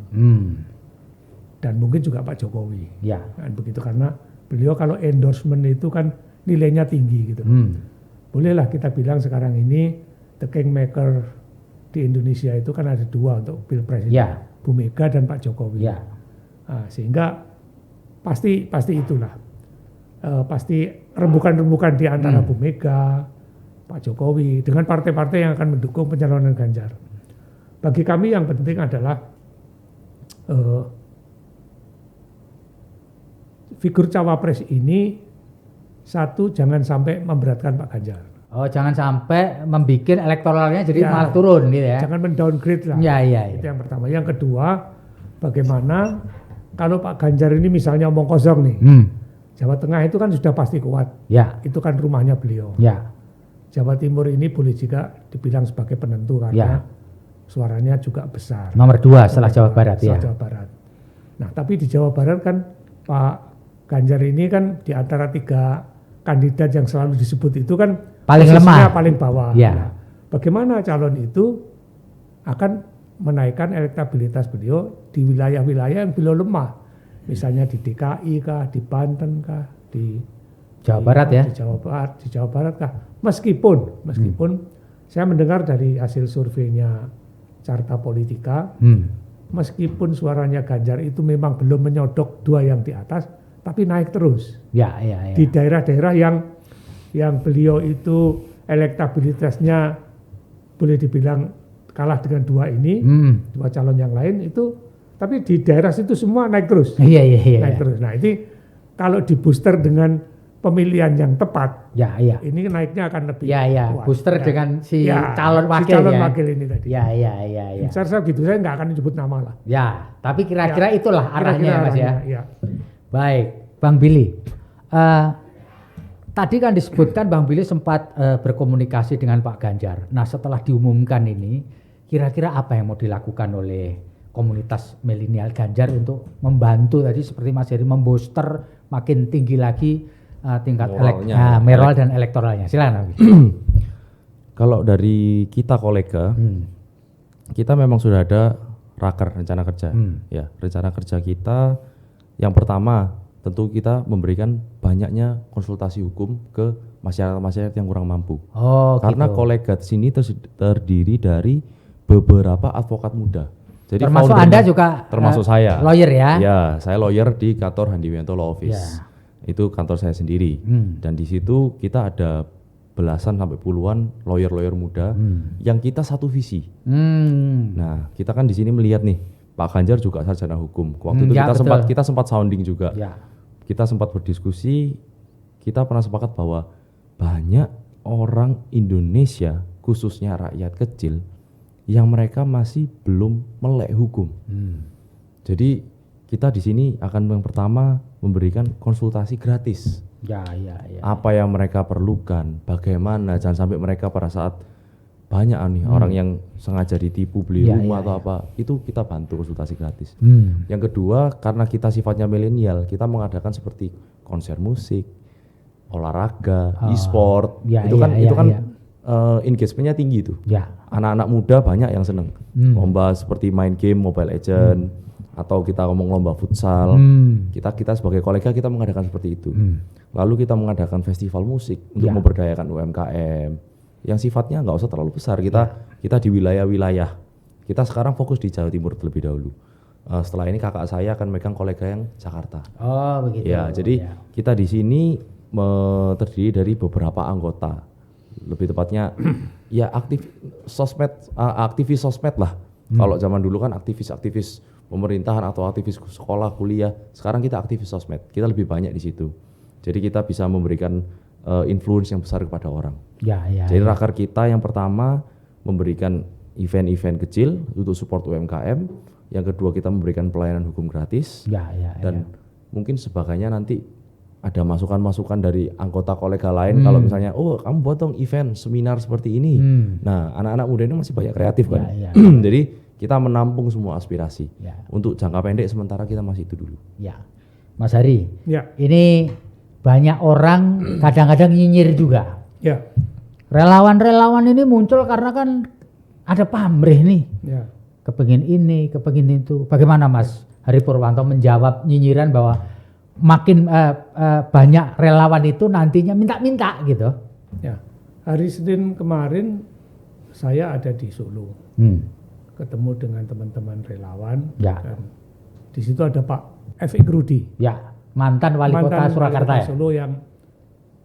Dan mungkin juga Pak Jokowi. Ya. Kan begitu, karena beliau kalau endorsement itu kan nilainya tinggi gitu. Bolehlah kita bilang sekarang ini the kingmaker di Indonesia itu kan ada dua untuk Pilpres itu, Bu Mega dan Pak Jokowi. Nah, sehingga pasti itulah, pasti rembukan-rembukan di antara Bu Mega, Pak Jokowi dengan partai-partai yang akan mendukung pencalonan Ganjar. Bagi kami yang penting adalah figur cawapres ini satu, jangan sampai memberatkan Pak Ganjar. Oh, jangan sampai membuat elektoralnya jadi malah turun gitu ya. Jangan mendowngrade lah. Ya. Itu yang pertama. Yang kedua, bagaimana kalau Pak Ganjar ini misalnya omong kosong nih. Jawa Tengah itu kan sudah pasti kuat. Ya. Itu kan rumahnya beliau. Ya. Jawa Timur ini boleh juga dibilang sebagai penentu karena suaranya juga besar. Nomor 2 setelah Jawa Barat ya. Jawa Barat. Nah, tapi di Jawa Barat kan Pak Ganjar ini kan di antara 3 kandidat yang selalu disebut itu kan paling lemah, paling bawah. Ya. Nah, bagaimana calon itu akan menaikkan elektabilitas beliau di wilayah-wilayah yang beliau lemah, misalnya di DKI kah, di Banten kah, di Jawa Barat ya? Di Jawa Barat kah? Meskipun saya mendengar dari hasil surveinya Carta Politika, meskipun suaranya Ganjar itu memang belum menyodok 2 yang di atas, tapi naik terus. Ya. Di daerah-daerah yang beliau itu elektabilitasnya boleh dibilang kalah dengan 2 ini, 2 calon yang lain itu, tapi di daerah situ semua naik terus. Iya. Naik terus. Nah, ini kalau di booster dengan pemilihan yang tepat, ini naiknya akan lebih kuat. Booster dengan si calon wakil si calon wakil ini tadi. Ya. Saya gitu, saya nggak akan menyebut nama lah. Ya, tapi kira-kira itulah arahnya Mas ya. Ya. Baik, Bang Billy. Tadi kan disebutkan Bang Billy sempat berkomunikasi dengan Pak Ganjar. Nah, setelah diumumkan ini, kira-kira apa yang mau dilakukan oleh komunitas milenial Ganjar untuk membantu tadi seperti Mas Heri membooster makin tinggi lagi tingkat moral dan elektoralnya. Silakan. Kalau dari kita kolega, kita memang sudah ada raker rencana kerja. Ya, rencana kerja kita yang pertama tentu kita memberikan banyaknya konsultasi hukum ke masyarakat-masyarakat yang kurang mampu. Karena kolega di sini terdiri dari beberapa advokat muda. Jadi termasuk Anda juga termasuk saya. Lawyer ya? Ya, saya lawyer di kantor Handiwianto Law Office. Itu kantor saya sendiri. Dan di situ kita ada belasan sampai puluhan lawyer-lawyer muda yang kita satu visi. Nah, kita kan di sini melihat nih, Pak Ganjar juga sarjana hukum. Waktu itu kita sempat sounding juga. Kita sempat berdiskusi, kita pernah sepakat bahwa banyak orang Indonesia, khususnya rakyat kecil, yang mereka masih belum melek hukum. Jadi kita di sini akan yang pertama memberikan konsultasi gratis. Ya. Apa yang mereka perlukan, bagaimana, jangan sampai mereka pada saat banyak nih orang yang sengaja ditipu beli rumah atau apa, itu kita bantu konsultasi gratis. Yang kedua, karena kita sifatnya milenial, kita mengadakan seperti konser musik, olahraga, e-sport, itu kan engagementnya tinggi tuh. Anak-anak muda banyak yang seneng lomba seperti main game Mobile Legend atau kita ngomong lomba futsal. Kita sebagai kolega kita mengadakan seperti itu. Lalu kita mengadakan festival musik untuk memberdayakan UMKM yang sifatnya nggak usah terlalu besar. Kita di wilayah-wilayah. Kita sekarang fokus di Jawa Timur terlebih dahulu. Setelah ini kakak saya akan megang kolega yang Jakarta. Oh begitu. Ya, jadi kita di sini terdiri dari beberapa anggota. Lebih tepatnya ya aktivis sosmed lah. Kalau zaman dulu kan aktivis pemerintahan atau aktivis sekolah, kuliah. Sekarang kita aktivis sosmed. Kita lebih banyak di situ. Jadi kita bisa memberikan influence yang besar kepada orang. Jadi Raker kita yang pertama memberikan event-event kecil untuk support UMKM. Yang kedua kita memberikan pelayanan hukum gratis. Dan mungkin sebagainya nanti ada masukan-masukan dari anggota kolega lain. Kalau misalnya, kamu buat dong event, seminar seperti ini. Nah, anak-anak muda ini masih banyak kreatif kan. Jadi kita menampung semua aspirasi. Untuk jangka pendek sementara kita masih itu dulu. Mas Hari, ini banyak orang kadang-kadang nyinyir juga. Relawan-relawan ini muncul karena kan ada pamrih nih. Kepengin ini, kepengin itu. Bagaimana Mas Hari Purwanto menjawab nyinyiran bahwa makin banyak relawan itu nantinya minta-minta gitu? Hari Senin kemarin saya ada di Solo. Ketemu dengan teman-teman relawan. Dan di situ ada Pak F.I. Rudi. Mantan wali kota Surakarta Solo yang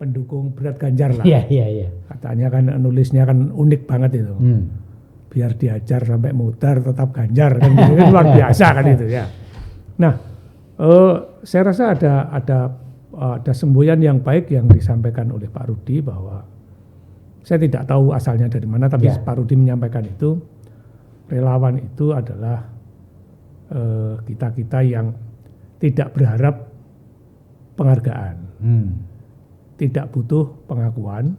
pendukung berat Ganjar lah. Katanya kan nulisnya kan unik banget itu. Biar diajar sampai mutar tetap Ganjar kan gitu. Kan luar biasa kan itu ya. Nah, saya rasa ada semboyan yang baik yang disampaikan oleh Pak Rudi bahwa saya tidak tahu asalnya dari mana, tapi Pak Rudi menyampaikan itu relawan itu adalah kita-kita yang tidak berharap penghargaan, tidak butuh pengakuan,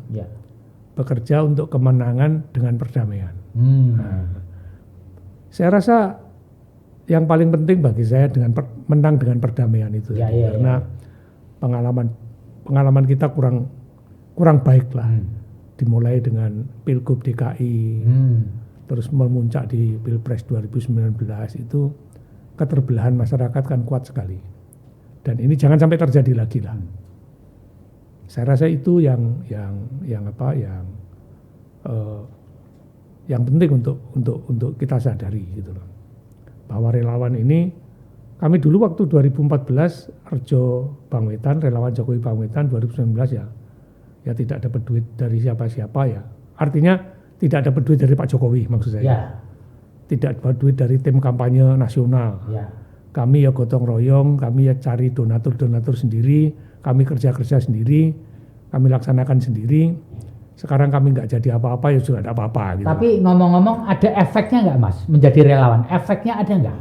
bekerja untuk kemenangan dengan perdamaian. Saya rasa yang paling penting bagi saya menang dengan perdamaian itu, karena pengalaman kita kurang baik lah, dimulai dengan Pilgub DKI, terus memuncak di Pilpres 2019 itu keterbelahan masyarakat kan kuat sekali. Dan ini jangan sampai terjadi lagi lah. Saya rasa itu yang penting untuk kita sadari gitu loh. Bahwa relawan ini, kami dulu waktu 2014 Rejo Bangwetan, relawan Jokowi Bangwetan 2019 ya tidak dapat duit dari siapa-siapa ya. Artinya tidak dapat duit dari Pak Jokowi maksud saya. Tidak dapat duit dari tim kampanye nasional. Kami ya gotong royong, kami ya cari donatur sendiri, kami kerja sendiri, kami laksanakan sendiri. Sekarang kami nggak jadi apa-apa ya sudah ada apa-apa. Gitu. Tapi ngomong-ngomong ada efeknya nggak Mas menjadi relawan? Efeknya ada nggak?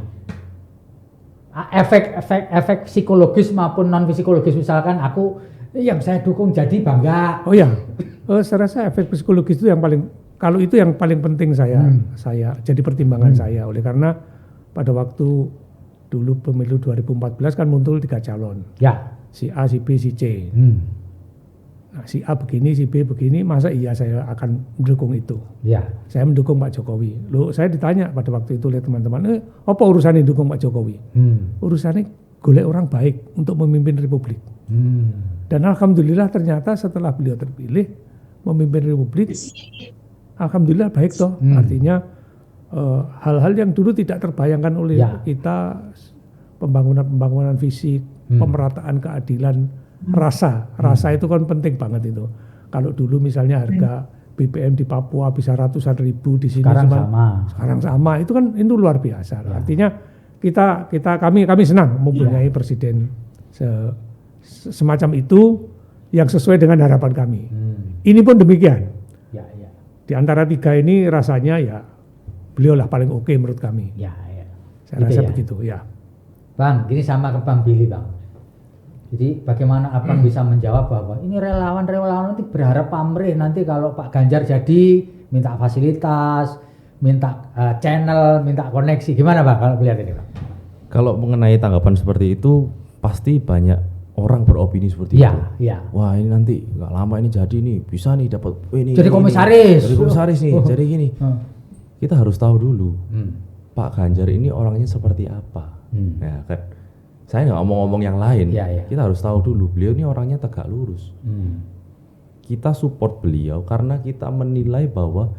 Efek psikologis maupun non psikologis, misalkan aku yang saya dukung jadi bangga. Saya rasa efek psikologis itu yang paling penting saya jadi pertimbangan saya, oleh karena pada waktu dulu pemilu 2014 kan muncul 3 calon. Si A, si B, si C. Nah, si A begini, si B begini, masa iya saya akan mendukung itu? Saya mendukung Pak Jokowi. Loh, saya ditanya pada waktu itu oleh teman-teman, apa urusannya dukung Pak Jokowi? Urusannya golek orang baik untuk memimpin Republik. Dan alhamdulillah ternyata setelah beliau terpilih memimpin Republik, alhamdulillah baik toh. Artinya hal-hal yang dulu tidak terbayangkan oleh kita, pembangunan fisik, pemerataan keadilan, rasa itu kan penting banget itu. Kalau dulu misalnya harga BBM di Papua bisa ratusan ribu, di sini sekarang sama, itu kan itu luar biasa. Artinya kami senang mempunyai presiden semacam itu yang sesuai dengan harapan kami. Ini pun demikian. Di antara 3 ini rasanya ya beliau lah paling oke menurut kami. Saya rasa begitu ya. Bang, gini sama ke Bang Billy Bang. Jadi bagaimana Abang bisa menjawab bahwa ini relawan-relawan nanti berharap pamrih nanti kalau Pak Ganjar jadi minta fasilitas, minta channel, minta koneksi, gimana Pak kalau melihat ini Pak? Kalau mengenai tanggapan seperti itu pasti banyak orang beropini seperti itu. Iya. Wah ini nanti nggak lama ini jadi nih bisa nih dapat ini. Jadi komisaris. Jadi komisaris nih. Jadi gini. Kita harus tahu dulu Pak Ganjar ini orangnya seperti apa. Ya kan. Saya nggak ngomong-ngomong yang lain. Kita harus tahu dulu beliau ini orangnya tegak lurus. Kita support beliau karena kita menilai bahwa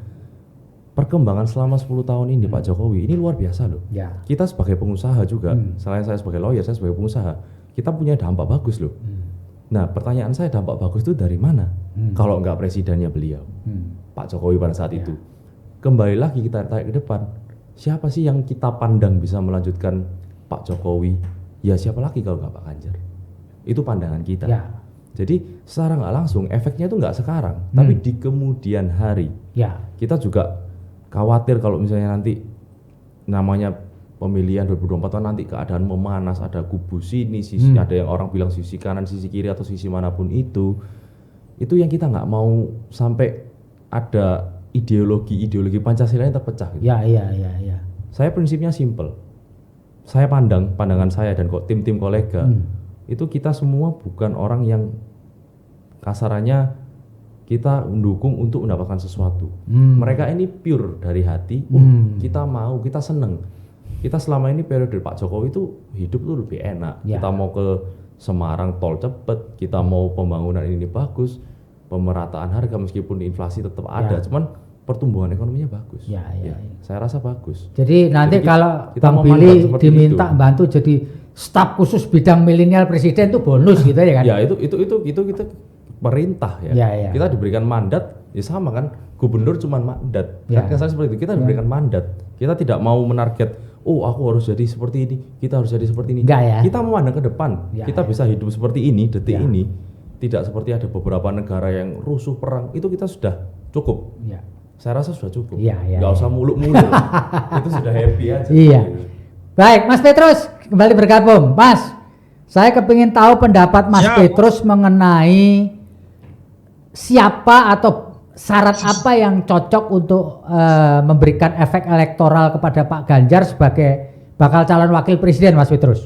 perkembangan selama 10 tahun ini Pak Jokowi ini luar biasa loh. Kita sebagai pengusaha juga, selain saya sebagai lawyer, saya sebagai pengusaha, kita punya dampak bagus loh. Nah pertanyaan saya dampak bagus itu dari mana? Kalau nggak presidennya beliau, Pak Jokowi pada saat itu. Kembali lagi kita tarik ke depan, siapa sih yang kita pandang bisa melanjutkan Pak Jokowi? Ya siapa lagi kalau nggak Pak Ganjar? Itu pandangan kita. Jadi secara nggak langsung efeknya itu nggak sekarang, tapi di kemudian hari. Kita juga khawatir kalau misalnya nanti namanya pemilihan 2024 nanti keadaan memanas, ada kubu sini, sisi ada yang orang bilang sisi kanan, sisi kiri atau sisi manapun itu yang kita nggak mau sampai ada ideologi Pancasila yang terpecah. Gitu. Saya prinsipnya simple. Saya pandangan saya dan kok tim-tim kolega itu kita semua bukan orang yang kasarannya kita mendukung untuk mendapatkan sesuatu. Mereka ini pure dari hati. Kita mau, kita seneng. Kita selama ini periode Pak Jokowi itu hidup tuh lebih enak. Kita mau ke Semarang tol cepet, kita mau pembangunan ini bagus, pemerataan harga meskipun inflasi tetap ada, cuman pertumbuhan ekonominya bagus. Saya rasa bagus. Jadi nanti kalau Bang Billy diminta bantu jadi staf khusus bidang milenial presiden itu bonus gitu ya kan? Ya itu kita perintah ya. Kita diberikan mandat, ya sama kan? Gubernur cuma mandat. Saya seperti itu. Kita diberikan mandat. Kita tidak mau menarget, aku harus jadi seperti ini, kita harus jadi seperti ini. Kita memandang ke depan. Kita bisa hidup seperti ini, detik ini. Tidak seperti ada beberapa negara yang rusuh perang. Itu kita sudah cukup. Saya rasa sudah cukup. Nggak usah muluk-muluk. Itu sudah happy aja. Baik, Mas Petrus kembali bergabung. Mas, saya kepingin tahu pendapat Mas Petrus mengenai siapa atau syarat apa yang cocok untuk memberikan efek elektoral kepada Pak Ganjar sebagai bakal calon wakil presiden, Mas Petrus.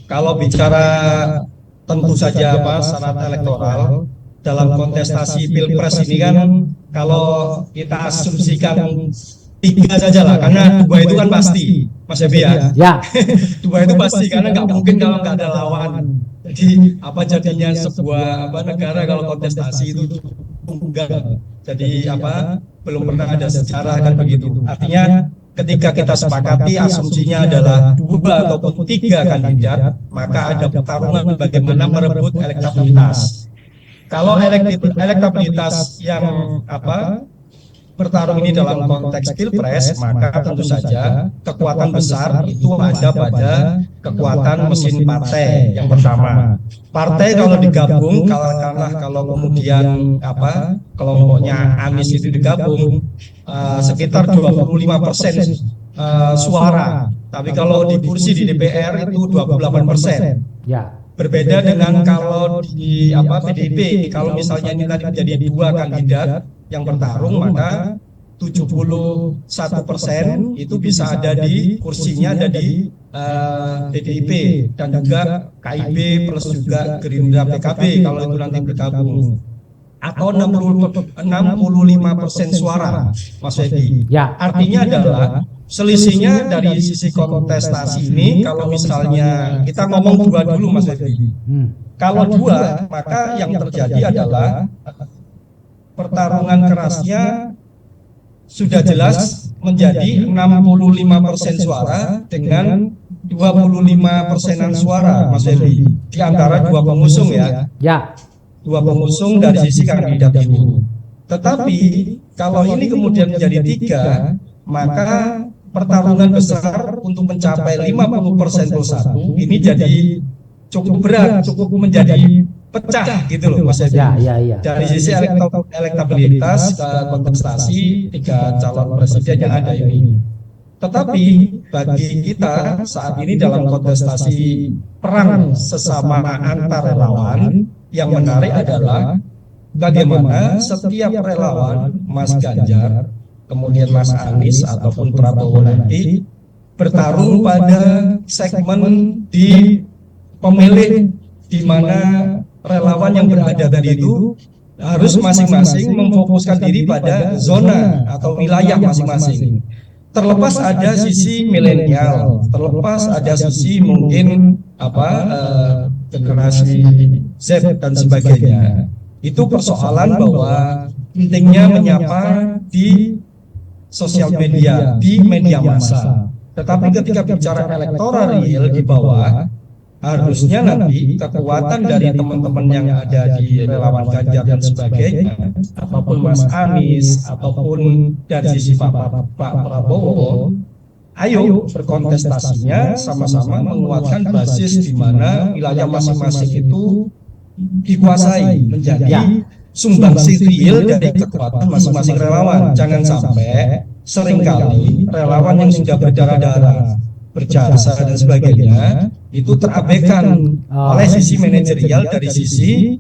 Kalau bicara tentu saja syarat elektoral dalam kontestasi pilpres ini kan kalau kita asumsikan 3 saja lah, karena 2 itu kan pasti, Mas Ebi ya. 2 itu pasti karena nggak mungkin kalau nggak ada lawan. Jadi apa jadinya sebuah negara kalau kontestasi itu tunggal. Jadi belum pernah ada sejarah kan begitu. Artinya ketika kita sepakati asumsinya adalah 2 ataupun 3 kandidat, maka ada pertarungan bagaimana merebut elektabilitas. Kalau elektabilitas yang bertarung ini dalam konteks pilpres, maka tentu saja kekuatan besar itu ada pada kekuatan mesin partai. Yang pertama, partai kalau digabung, kalau kemudian kelompoknya Anies itu digabung sekitar 25% suara, tapi kalau di kursi di DPR itu 28%. Berbeda dengan kalau di PDIP, kalau misalnya ini tadi menjadi 2 kandidat yang bertarung, maka 71% itu bisa ada di kursinya ada di PDIP dan juga KIB plus juga Gerindra PKB kalau itu nanti bergabung, atau 65% suara, Mas Edi. Artinya adalah selisihnya dari sisi kontestasi ini, kalau misalnya kita ngomong 2 dulu, Mas Edi. Kalau 2, maka yang terjadi adalah pertarungan kerasnya sudah jelas menjadi 65% suara dengan 25%-an suara, Mas Edi, di antara 2 pengusung ya. 2 pengusung dari sisi kandidat itu. Tetapi kalau ini kemudian menjadi 3, maka pertarungan besar untuk mencapai 50% plus 1 ini jadi cukup berat, cukup menjadi pecah gitu loh, Mas Edi. Dari sisi elektabilitas kontestasi 3 calon presiden yang ada ini. Tetapi bagi kita saat ini dalam kontestasi perang sesama antar relawan, yang menarik adalah bagaimana setiap relawan Mas Ganjar, kemudian Mas Anies ataupun Prabowo nanti bertarung pada segmen di pemilih, di mana relawan yang berada tadi itu harus masing-masing memfokuskan diri pada zona atau wilayah masing-masing. Terlepas ada sisi milenial, terlepas ada sisi mungkin generasi Z dan sebagainya. Itu persoalan bahwa pentingnya menyapa di sosial media, di media massa. Tetapi ketika bicara elektoral real di bawah, harusnya nanti kekuatan dari teman-teman yang ada di relawan Ganjar dan sebagainya, ataupun Mas Anies, ataupun dari sisi Pak Prabowo, ayo berkontestasinya sama-sama menguatkan basis di mana wilayah masing-masing itu dikuasai, menjadi sumbangsi real dari kekuatan masing-masing relawan. Jangan sampai seringkali relawan yang sudah berdarah-darah, berjasa dan sebagainya itu terabaikan oleh sisi manajerial dari sisi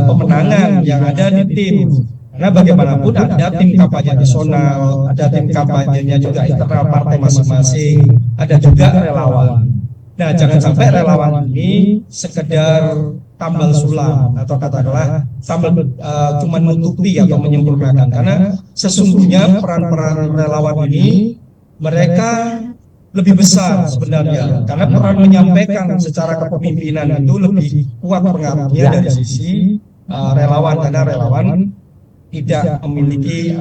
pemenangan yang ada di tim. Karena bagaimanapun ada tim kampanye nasional, ada tim kampanyenya juga internal partai masing-masing, ada juga relawan. Nah, jangan sampai relawan ini sekedar tambal sulam atau katakanlah cuma menutupi atau menyempurnakan, karena sesungguhnya peran-peran relawan ini mereka lebih besar sebenarnya, karena peran menyampaikan secara kepemimpinan itu lebih kuat pengaruhnya dari sisi relawan, karena relawan tidak memiliki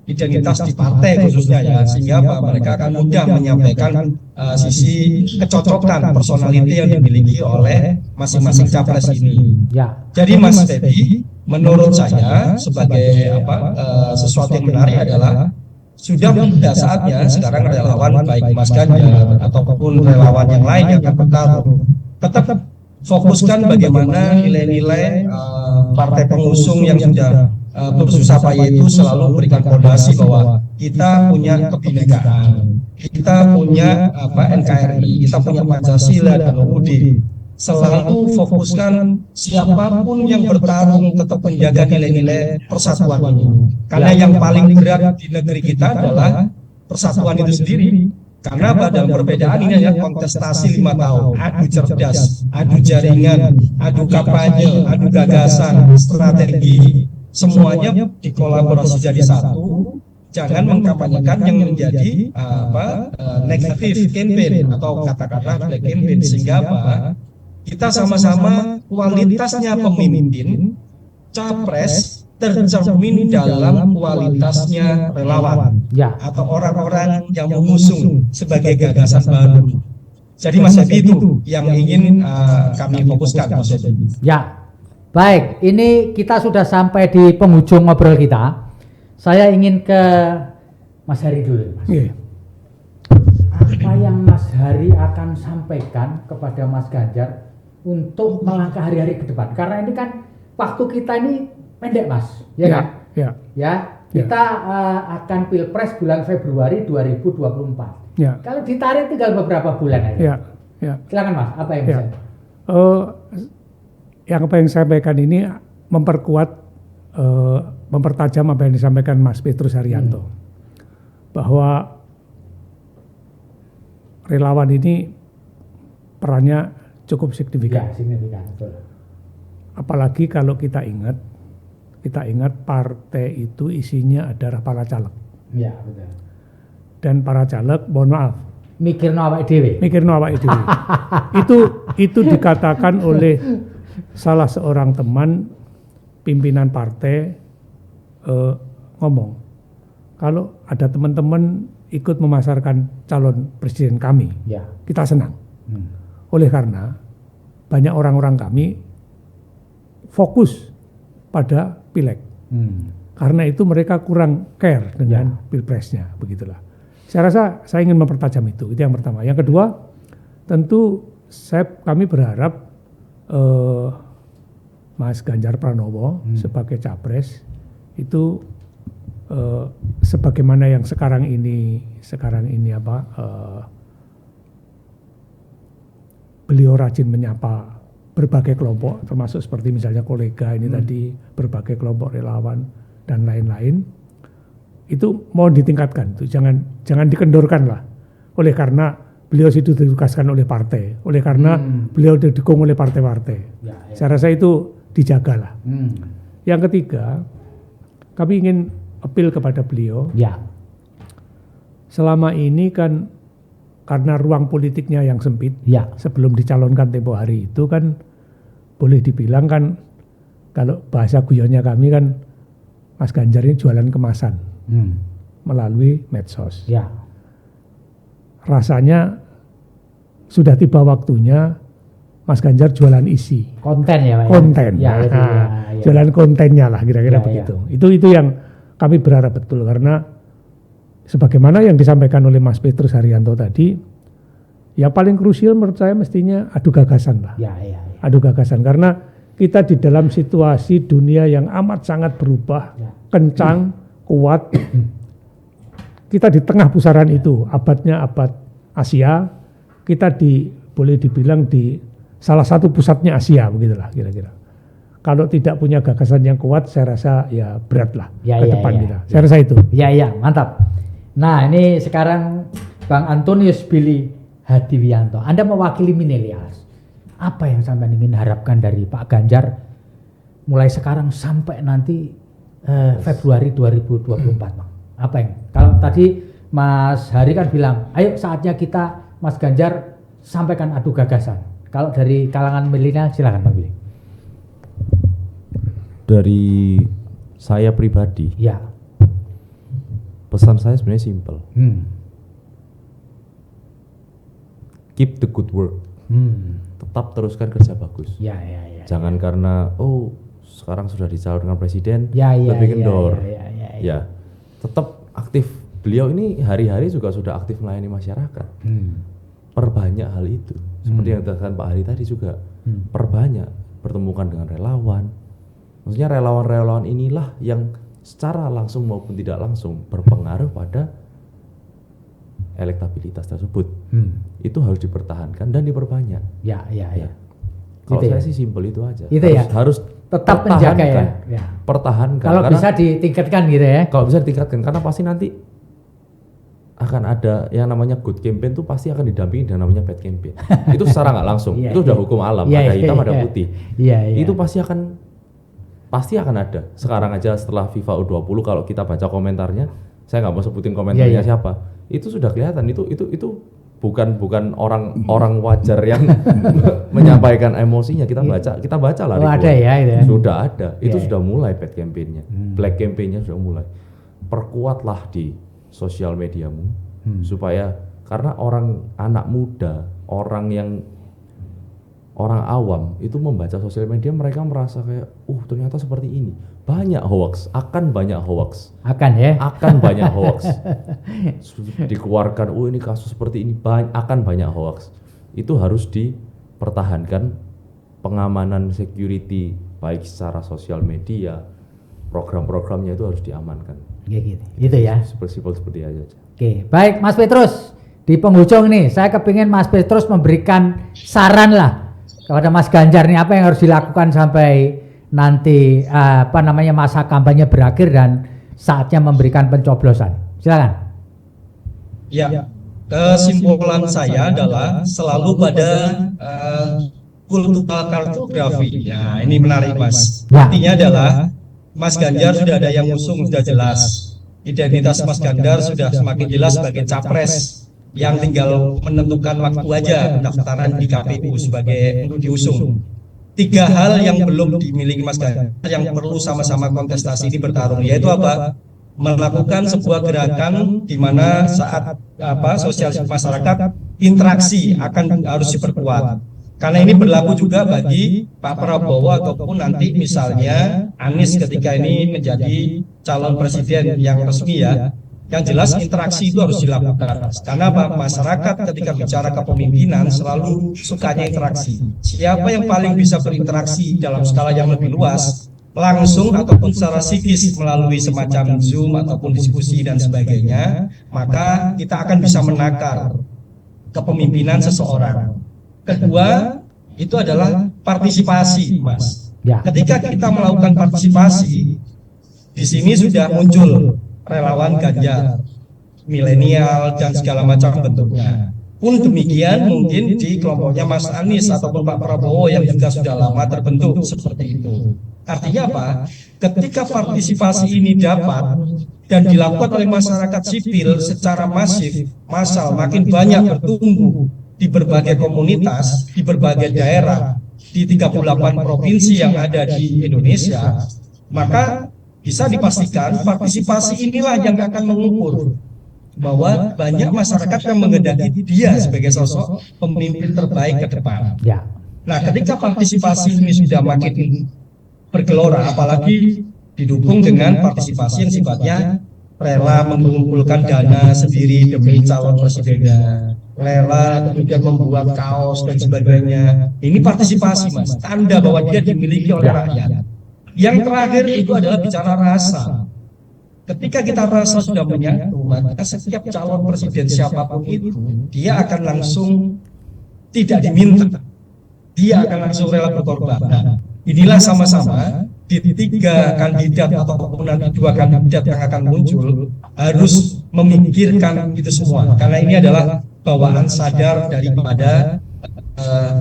identitas di partai khususnya ya, sehingga mereka akan mudah menyampaikan sisi kecocokan personality yang dimiliki oleh masing-masing capres ini. Jadi Mas Teddy, menurut saya sebagai sesuatu yang menarik adalah sudah saatnya sekarang relawan baik Mas Ganjar ataupun relawan yang lain yang akan bertarung tetap fokuskan bagaimana nilai-nilai partai pengusung yang sudah bersusah payah itu selalu memberikan fondasi bahwa kita punya kebinekaan, kita punya NKRI, kita punya Pancasila dan UUD. Selalu fokuskan siapapun yang bertarung tetap menjaga nilai-nilai persatuan ini. Karena yang paling berat di negeri kita adalah persatuan itu sendiri. Karena dalam perbedaan ini hanya kontestasi 5 tahun, adu cerdas, adu jaringan, adu kampanye, adu gagasan, strategi. Semuanya dikolaborasi jadi satu. Jangan mengkampanyekan yang menjadi negatif campaign atau kata-kata black campaign, sehingga kita sama-sama kualitasnya pemimpin capres tercermin dalam kualitasnya relawan atau orang-orang yang mengusung sebagai gagasan baru. Jadi Mas Edi itu yang ingin kami fokuskan, Mas Edi. Ya, baik. Ini kita sudah sampai di penghujung ngobrol kita. Saya ingin ke Mas Hari dulu, Mas. Apa yang Mas Hari akan sampaikan kepada Mas Ganjar untuk melangkah hari-hari ke depan? Karena ini kan waktu kita ini pendek, Mas, ya kan? Ya. Kita akan Pilpres bulan Februari 2024. Kalau ditarik tinggal beberapa bulan aja. Silakan Mas, apa yang bisa? Yang apa yang saya sampaikan ini memperkuat, mempertajam apa yang disampaikan Mas Petrus Haryanto, bahwa relawan ini perannya cukup signifikan. Signifikan, betul. Apalagi kalau kita ingat partai itu isinya adalah para caleg. Iya, betul. Dan para caleg, mohon maaf, mikirno awake dhewe. Itu dikatakan oleh salah seorang teman pimpinan partai, ngomong, kalau ada teman-teman ikut memasarkan calon presiden kami, kita senang. Oleh karena banyak orang-orang kami fokus pada pileg. Karena itu mereka kurang care dengan pilpresnya, begitulah. Saya rasa saya ingin mempertajam itu yang pertama. Yang kedua, tentu kami berharap Mas Ganjar Pranowo sebagai capres itu sebagaimana yang sekarang ini beliau rajin menyapa berbagai kelompok, termasuk seperti misalnya kolega ini tadi, berbagai kelompok relawan dan lain-lain, itu mohon ditingkatkan, itu jangan dikendorkan lah, oleh karena beliau itu ditugaskan oleh partai, oleh karena beliau didukung oleh partai-partai. Saya rasa itu dijagalah. Yang ketiga, kami ingin appeal kepada beliau. Selama ini kan karena ruang politiknya yang sempit, sebelum dicalonkan tempo hari itu kan boleh dibilang kan, kalau bahasa guyonnya kami kan, Mas Ganjar ini jualan kemasan melalui medsos. Rasanya sudah tiba waktunya Mas Ganjar jualan isi. Konten ya Pak? Konten. Ya. Jualan kontennya lah kira-kira begitu. Itu yang kami berharap betul, karena sebagaimana yang disampaikan oleh Mas Petrus Haryanto tadi, yang paling krusial menurut saya mestinya adu gagasan lah. Adu gagasan, karena kita di dalam situasi dunia yang amat sangat berubah, kencang, kuat. Kita di tengah pusaran itu, abadnya abad Asia, kita boleh dibilang di salah satu pusatnya Asia, begitulah kira-kira. Kalau tidak punya gagasan yang kuat, saya rasa ya berat lah ke depan kita. Saya rasa itu. Iya, mantap. Nah, ini sekarang Bang Antonius Billy Hadiwianto, Anda mewakili milenials. Apa yang sampean ingin harapkan dari Pak Ganjar mulai sekarang sampai nanti Februari 2024, Bang? Apa yang? Kalau tadi Mas Hari kan bilang, ayo saatnya kita Mas Ganjar sampaikan adu gagasan. Kalau dari kalangan milenial silakan Bang Billy. Dari saya pribadi, pesan saya sebenarnya simple. Keep the good work. Tetap teruskan kerja bagus. Jangan karena sekarang sudah dicalonkan presiden lebih kendor. Tetap aktif. Beliau ini hari-hari juga sudah aktif melayani masyarakat. Perbanyak hal itu. Seperti yang dikatakan Pak Hari tadi juga. Perbanyak, pertemukan dengan relawan. Maksudnya relawan-relawan inilah yang secara langsung maupun tidak langsung berpengaruh pada elektabilitas tersebut. Itu harus dipertahankan dan diperbanyak. Kalau saya sih simpel itu aja. Harus tetap menjaga ya. Pertahankan. Kalau bisa ditingkatkan gitu ya. Kalau bisa ditingkatkan, karena pasti nanti akan ada yang namanya good campaign tuh pasti akan didampingi dengan namanya bad campaign. Itu secara nggak langsung. Itu udah hukum alam. Ada hitam ada putih. Itu pasti akan ada. Sekarang aja setelah FIFA U20 kalau kita baca komentarnya, saya nggak mau sebutin komentarnya siapa. Itu sudah kelihatan itu bukan orang wajar yang menyampaikan emosinya. Kita baca lah. Ada ya. Sudah ada. Itu sudah mulai bad campaign-nya. Black campaign-nya sudah mulai. Perkuatlah di sosial mediamu supaya, karena anak muda, orang awam itu membaca sosial media, mereka merasa kayak ternyata seperti ini. Banyak hoax, akan banyak hoax. Akan banyak hoax. Dikeluarkan ini kasus seperti ini, akan banyak hoax. Itu harus dipertahankan pengamanan security baik secara sosial media, program-programnya itu harus diamankan. Gitu ya. Seperti aja. Oke, baik Mas Petrus. Di penghujung nih, saya kepingin Mas Petrus memberikan saran lah kepada Mas Ganjar nih, apa yang harus dilakukan sampai nanti masa kampanye berakhir dan saatnya memberikan pencoblosan. Silakan. Kesimpulan saya adalah selalu pada kultural kartografi. Ini menarik Mas. Artinya adalah Mas Ganjar sudah ada yang usung, sudah jelas. Identitas Mas Ganjar sudah semakin jelas sebagai capres, yang tinggal menentukan waktu aja pendaftaran di KPU sebagai diusung. 3 hal yang belum dimiliki Mas Ganjar yang perlu sama-sama kontestasi ini bertarung, yaitu apa? Melakukan sebuah gerakan di mana saat sosialisasi masyarakat, interaksi harus diperkuat. Karena ini berlaku juga bagi Pak Prabowo ataupun nanti misalnya Anies ketika ini menjadi calon presiden yang resmi ya. Yang jelas interaksi itu harus dilakukan. Karena apa? Masyarakat ketika bicara kepemimpinan selalu sukanya interaksi. Siapa yang paling bisa berinteraksi dalam skala yang lebih luas, langsung ataupun secara psikis melalui semacam Zoom ataupun diskusi dan sebagainya, maka kita akan bisa menakar kepemimpinan seseorang. Kedua, itu adalah partisipasi, Mas. Ketika kita melakukan partisipasi, di sini sudah muncul relawan Ganjar, milenial dan segala macam bentuknya. Pun demikian mungkin di kelompoknya Mas Anies ataupun Pak Prabowo yang juga sudah lama terbentuk seperti itu. Artinya apa? Ketika partisipasi ini dapat dan dilakukan oleh masyarakat sipil secara masif, massal, makin banyak bertumbuh di berbagai komunitas, di berbagai daerah, di 38 provinsi yang ada di Indonesia, maka bisa dipastikan partisipasi inilah yang akan mengukur bahwa banyak masyarakat yang menghendaki dia sebagai sosok pemimpin terbaik ke depan. Nah, ketika partisipasi ini sudah makin bergelora, apalagi didukung dengan partisipasi yang sifatnya rela mengumpulkan dana sendiri demi calon presidennya, rela kemudian membuat kaos dan sebagainya. Ini partisipasi, Mas, tanda bahwa dia dimiliki oleh rakyat. Yang terakhir itu adalah bicara rasa. Ketika kita rasa sudah menyatu, maka setiap calon presiden siapapun itu, dia akan langsung tidak diminta, dia akan langsung rela berkorban. Nah, inilah sama-sama di 3 kandidat ataupun nanti 2 kandidat yang akan muncul harus memikirkan itu semua, karena ini adalah bawaan sadar daripada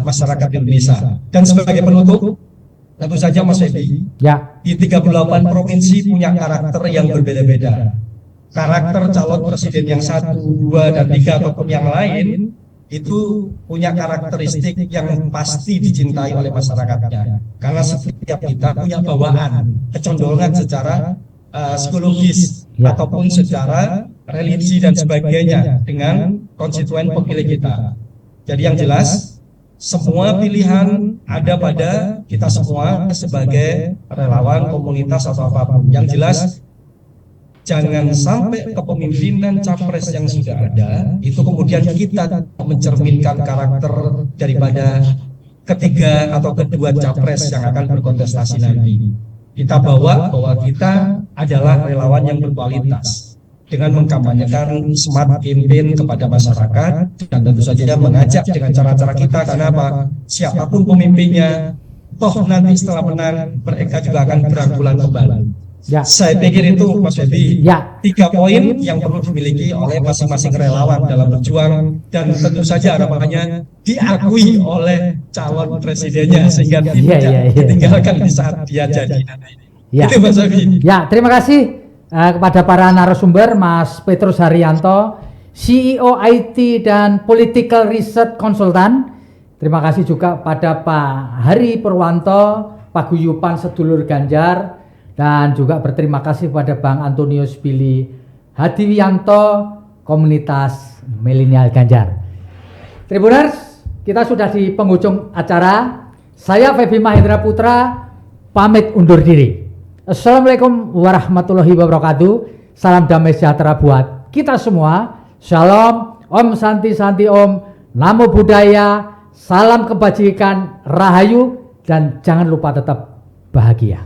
masyarakat Indonesia. Dan sebagai penutup, tentu saja Mas Febi, di 38 provinsi punya karakter yang berbeda-beda. Karakter calon presiden yang 1, 2, dan 3 ataupun yang lain itu punya karakteristik yang pasti dicintai oleh masyarakatnya. Karena setiap kita punya bawaan, kecondongan secara psikologis ataupun secara religi dan sebagainya dengan konstituen pemilih kita. Jadi yang jelas, semua pilihan ada pada kita semua sebagai relawan komunitas atau apapun. Yang jelas, jangan sampai kepemimpinan capres yang sudah ada itu kemudian kita mencerminkan karakter daripada ketiga atau kedua capres yang akan berkontestasi nanti. Kita bawa bahwa kita adalah relawan yang berkualitas dengan mengkampanyekan smart campaign kepada masyarakat dan tentu saja mengajak dengan cara-cara kita, karena apa? Siapapun pemimpinnya, toh nanti setelah menang mereka juga akan berangkulan kembali. Saya pikir itu Mas Febi, 3 poin yang perlu dimiliki oleh masing-masing relawan dalam berjuang, dan tentu saja harapannya diakui oleh calon presidennya sehingga tidak ditinggalkan di saat dia jadi. Itu Mas Febi. Terima kasih kepada para narasumber, Mas Petrus Haryanto, CEO IT dan Political Research Consultant. Terima kasih juga pada Pak Hari Purwanto, Paguyuban Sedulur Ganjar, dan juga berterima kasih pada Bang Antonius Billy Hadiwianto, Komunitas Milenial Ganjar. Tribuners, kita sudah di penghujung acara. Saya Febi Mahendra Putra pamit undur diri. Assalamualaikum warahmatullahi wabarakatuh. Salam damai sejahtera buat kita semua. Shalom, Om Santi Santi Om, Namo Buddhaya, salam kebajikan, rahayu, dan jangan lupa tetap bahagia.